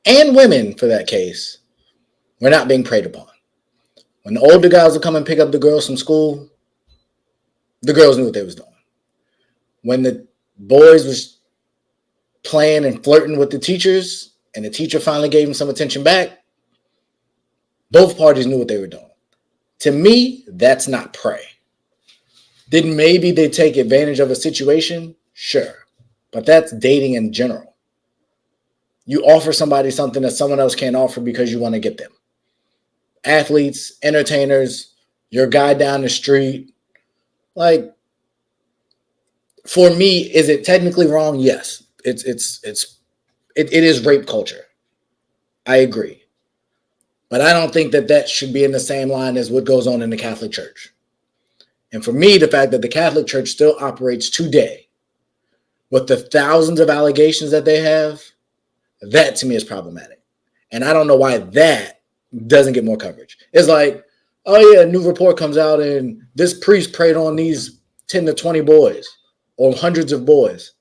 and women, for that case, were not being preyed upon. When the older guys would come and pick up the girls from school, the girls knew what they was doing. When the boys was playing and flirting with the teachers, and the teacher finally gave them some attention back, both parties knew what they were doing. To me, that's not prey. Then maybe they take advantage of a situation, sure. But that's dating in general. You offer somebody something that someone else can't offer because you want to get them. Athletes, entertainers, your guy down the street. Like, for me, is it technically wrong? Yes. It is rape culture. I agree. But I don't think that should be in the same line as what goes on in the Catholic Church. And for me, the fact that the Catholic Church still operates today with the thousands of allegations that they have, that to me is problematic. And I don't know why that doesn't get more coverage. It's like, oh yeah, a new report comes out and this priest preyed on these 10 to 20 boys or hundreds of boys.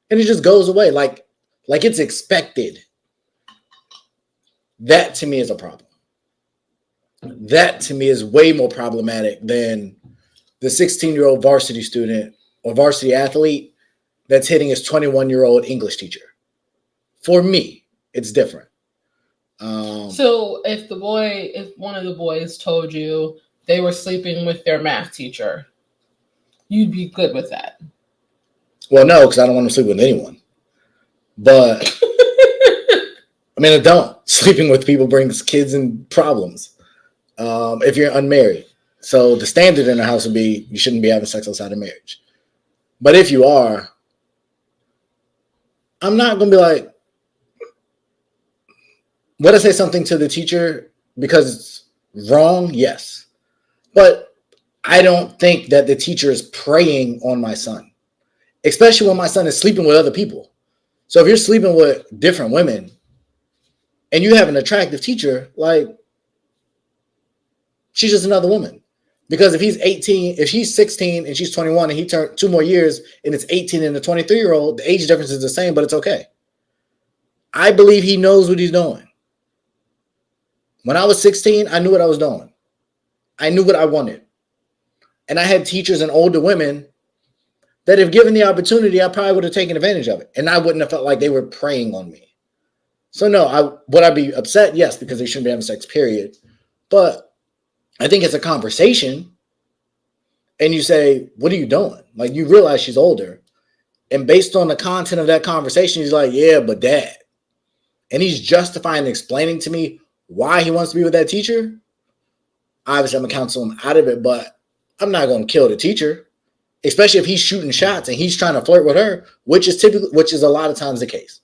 And it just goes away like it's expected. That to me is a problem. That to me is way more problematic than the 16-year-old varsity student or varsity athlete that's hitting his 21-year-old English teacher. For me, it's different. So if one of the boys told you they were sleeping with their math teacher, you'd be good with that? Well, no, because I don't want to sleep with anyone. But I mean, I don't. Sleeping with people brings kids and problems. If you're unmarried. So the standard in the house would be you shouldn't be having sex outside of marriage. But if you are, I'm not going to be like, would I say something to the teacher because it's wrong? Yes. But I don't think that the teacher is preying on my son, especially when my son is sleeping with other people. So if you're sleeping with different women and you have an attractive teacher, like, she's just another woman. Because if he's 16 and she's 21 and he turned 2 more years and it's 18 and a 23-year-old, the age difference is the same, but it's okay. I believe he knows what he's doing. When I was 16, I knew what I was doing. I knew what I wanted. And I had teachers and older women that if given the opportunity, I probably would have taken advantage of it. And I wouldn't have felt like they were preying on me. So no, would I be upset? Yes, because they shouldn't be having sex, period. But I think it's a conversation. and you say, what are you doing? Like, you realize she's older. And based on the content of that conversation, he's like, yeah, but dad. And he's justifying and explaining to me why he wants to be with that teacher. Obviously, I'm going to counsel him out of it, but I'm not going to kill the teacher, especially if he's shooting shots and he's trying to flirt with her, which is a lot of times the case.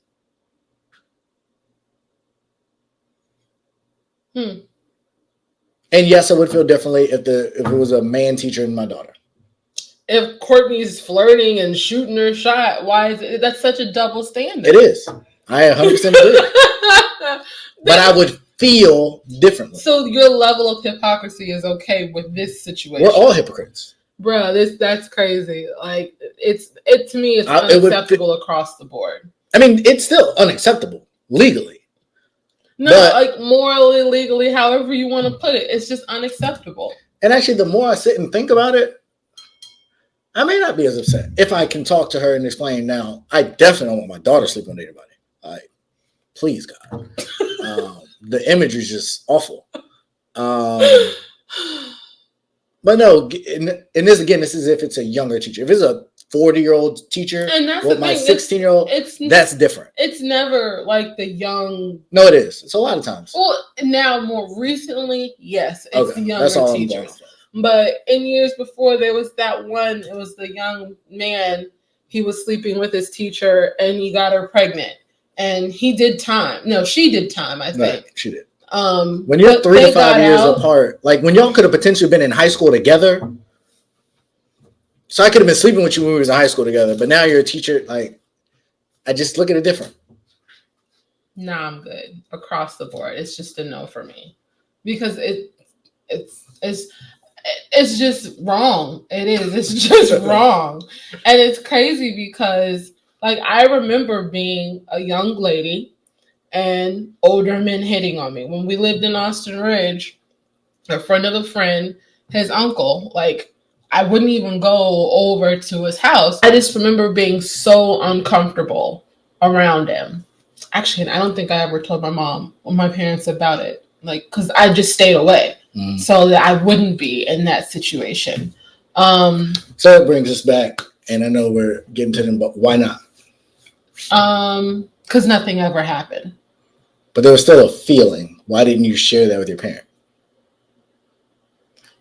And yes, I would feel differently if it was a man teacher and my daughter. If Courtney's flirting and shooting her shot, why is it? That's such a double standard. It is. I 100% agree. But I would feel differently. So your level of hypocrisy is okay with this situation. We're all hypocrites. Bro, that's crazy. Like, to me, it's unacceptable across the board. I mean, it's still unacceptable legally. No, like morally, legally, however you want to put it, it's just unacceptable. And actually, the more I sit and think about it, I may not be as upset if I can talk to her and explain now. I definitely don't want my daughter sleeping with anybody. Like, please, God. The image is just awful. But no, and this is if it's a younger teacher. If it's a 40-year-old teacher with my 16-year-old, that's different. It's never like the young. No, it is. It's a lot of times. Well, now more recently, yes, it's the younger that's all teachers. But in years before, there was that one. It was the young man. He was sleeping with his teacher, and he got her pregnant. And he did time. No, she did time. I think right, she did. When you're 3 to 5 years apart, like when y'all could have potentially been in high school together. So I could have been sleeping with you when we was in high school together, but now you're a teacher. Like, I just look at it different. Nah, I'm good across the board. It's just a no for me because it's just wrong. It is. It's just wrong, and it's crazy because like I remember being a young lady and older men hitting on me when we lived in Austin Ridge. A friend of a friend, his uncle, like. I wouldn't even go over to his house. I just remember being so uncomfortable around him. Actually, I don't think I ever told my mom or my parents about it. Like, because I just stayed away so that I wouldn't be in that situation. So it brings us back, and I know we're getting to them, but why not? Because nothing ever happened. But there was still a feeling. Why didn't you share that with your parent?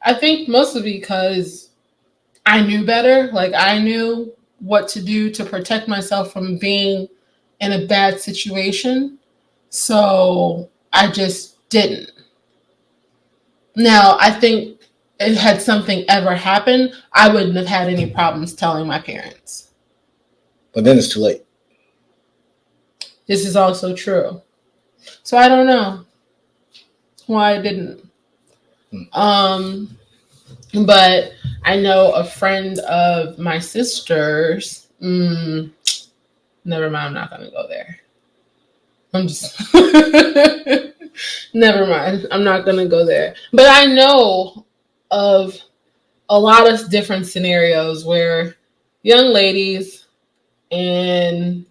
I think mostly because I knew better. Like, I knew what to do to protect myself from being in a bad situation. So I just didn't. Now, I think if had something ever happened, I wouldn't have had any problems telling my parents. But then it's too late. This is also true. So I don't know why I didn't. But I know a friend of my sister's. Never mind. I'm not going to go there. I'm just. Never mind. I'm not going to go there. But I know of a lot of different scenarios where young ladies and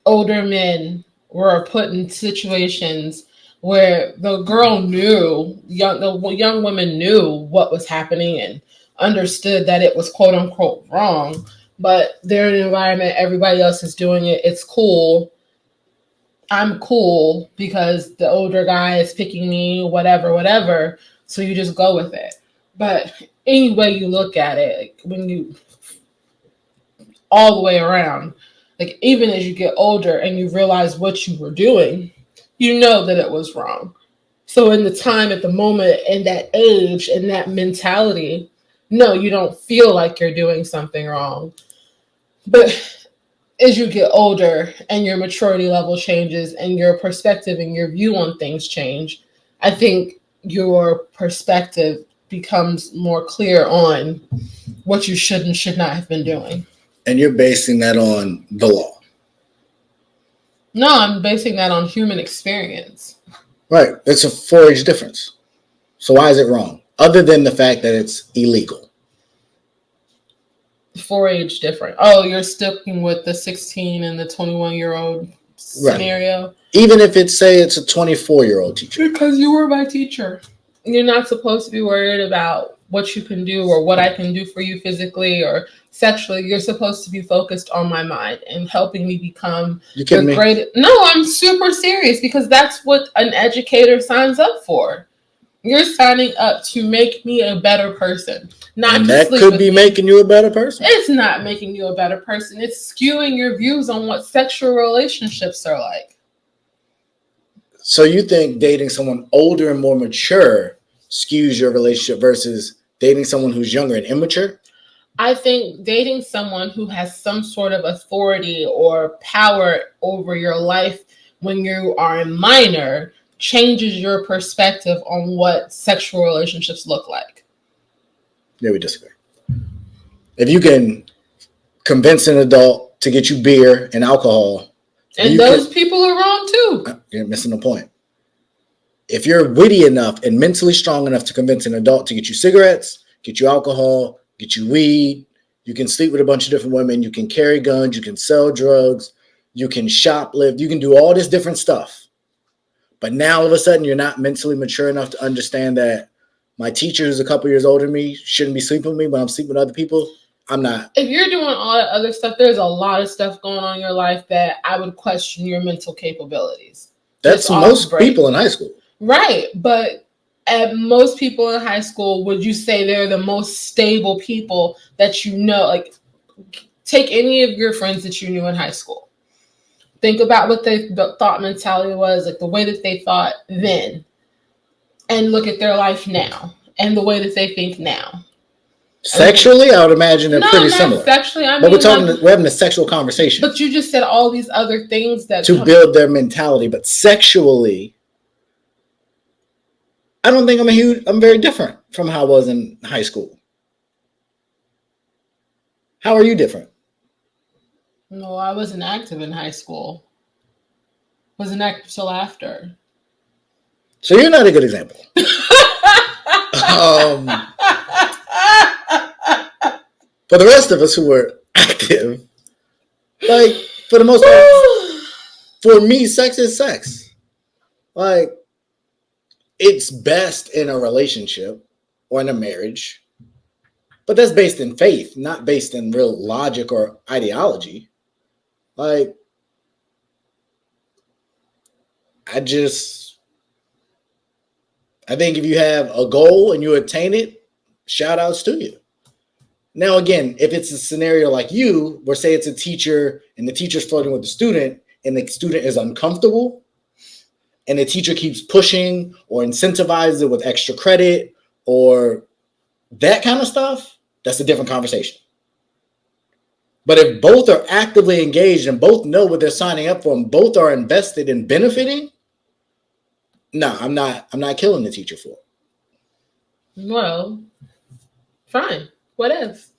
older men were put in situations where the girl knew, the young woman knew what was happening and understood that it was quote unquote wrong, but they're in an environment, everybody else is doing it, it's cool. I'm cool because the older guy is picking me, whatever. So you just go with it. But any way you look at it, like when you all the way around, like even as you get older and you realize what you were doing, you know that it was wrong. So in the time, at the moment, in that age, in that mentality, no, you don't feel like you're doing something wrong. But as you get older and your maturity level changes and your perspective and your view on things change, I think your perspective becomes more clear on what you should and should not have been doing. And you're basing that on the law. No, I'm basing that on human experience. Right. It's a 4-age difference. So why is it wrong? Other than the fact that it's illegal. 4-age different. Oh, you're sticking with the 16 and the 21-year-old scenario? Right. Even if it's a 24-year-old teacher. Because you were my teacher. You're not supposed to be worried about what you can do or what I can do for you physically or sexually. You're supposed to be focused on my mind and helping me become You kidding me? greatest. No, I'm super serious because that's what an educator signs up for. You're signing up to make me a better person. Not and to that sleep could with be me. making you a better person. It's not making you a better person. It's skewing your views on what sexual relationships are like. So you think dating someone older and more mature skews your relationship versus dating someone who's younger and immature? I think dating someone who has some sort of authority or power over your life when you are a minor changes your perspective on what sexual relationships look like. Yeah, we disagree. If you can convince an adult to get you beer and alcohol, and those people are wrong too. You're missing the point. If you're witty enough and mentally strong enough to convince an adult to get you cigarettes, get you alcohol, get you weed, you can sleep with a bunch of different women, you can carry guns, you can sell drugs, you can shoplift, you can do all this different stuff. But now all of a sudden you're not mentally mature enough to understand that my teacher who's a couple years older than me shouldn't be sleeping with me, but I'm sleeping with other people. I'm not. If you're doing all that other stuff, there's a lot of stuff going on in your life that I would question your mental capabilities. That's most people in high school. Right. But at most people in high school, would you say they're the most stable people that you know? Like, take any of your friends that you knew in high school. Think about what their thought mentality was, like the way that they thought then, and look at their life now and the way that they think now. Sexually, I would imagine they're pretty similar. Sexually, but we're having a sexual conversation. But you just said all these other things that to build their mentality. But sexually, I don't think I'm very different from how I was in high school. How are you different? No, I wasn't active in high school. Wasn't active till after. So you're not a good example. For the rest of us who were active, like, for the most part, for me, sex is sex. Like, it's best in a relationship or in a marriage, but that's based in faith, not based in real logic or ideology. Like, I think if you have a goal and you attain it, shout outs to you. Now, again, if it's a scenario like you, where say it's a teacher and the teacher's flirting with the student and the student is uncomfortable and the teacher keeps pushing or incentivizes it with extra credit or that kind of stuff, that's a different conversation. But if both are actively engaged and both know what they're signing up for and both are invested in benefiting, no, I'm not killing the teacher for it. Well, fine. What else?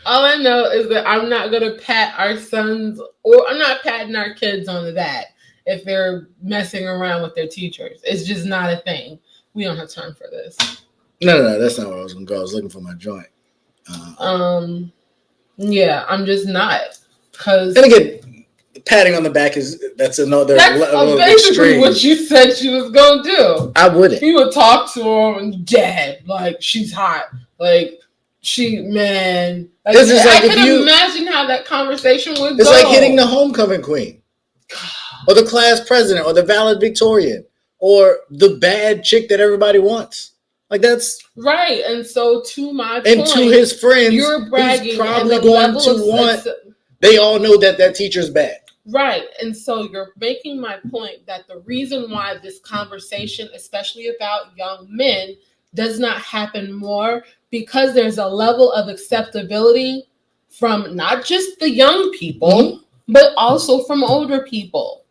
All I know is that I'm not going to pat our sons, or I'm not patting our kids on the back if they're messing around with their teachers. It's just not a thing. We don't have time for this. No, that's not where I was going to go. I was looking for my joint. Yeah, I'm just not. And again, patting on the back that's another level of basically extreme. What you said she was gonna do. I wouldn't. You would talk to her and dad, like she's hot, like man. Like, this is like I can imagine how that conversation would go. It's like hitting the homecoming queen, or the class president, or the valedictorian, or the bad chick that everybody wants. Like, that's right. And so to my and point, to his friends, you're bragging, he's probably going to want. They all know that teacher's bad. Right. And so you're making my point that the reason why this conversation, especially about young men, does not happen more because there's a level of acceptability from not just the young people, but also from older people.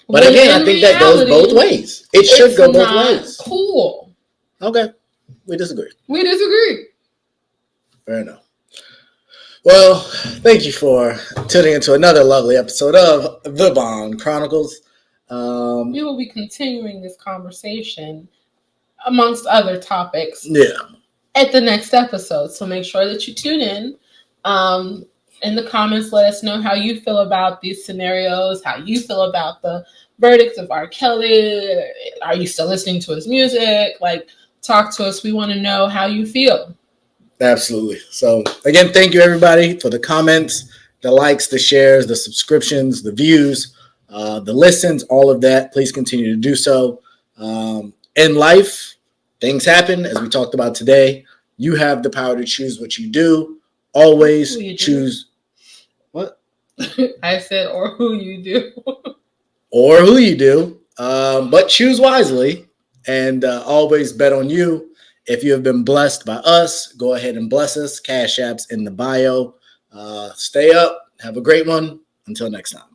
But again, I think that goes both ways. It should go both ways. Cool. Okay. We disagree. Fair enough. Well, thank you for tuning into another lovely episode of The Bond Chronicles. We will be continuing this conversation amongst other topics. Yeah. At the next episode. So make sure that you tune in. In the comments, let us know how you feel about these scenarios, how you feel about the verdicts of R. Kelly. Are you still listening to his music? Like, talk to us. We want to know how you feel. Absolutely. So again, thank you everybody for the comments, the likes, the shares, the subscriptions, the views, the listens, all of that. Please continue to do so. In life, things happen, as we talked about today. You have the power to choose what you do. Always choose what? I said, or who you do. Or who you do, but choose wisely and always bet on you. If you have been blessed by us, go ahead and bless us. Cash apps in the bio. Stay up. Have a great one. Until next time.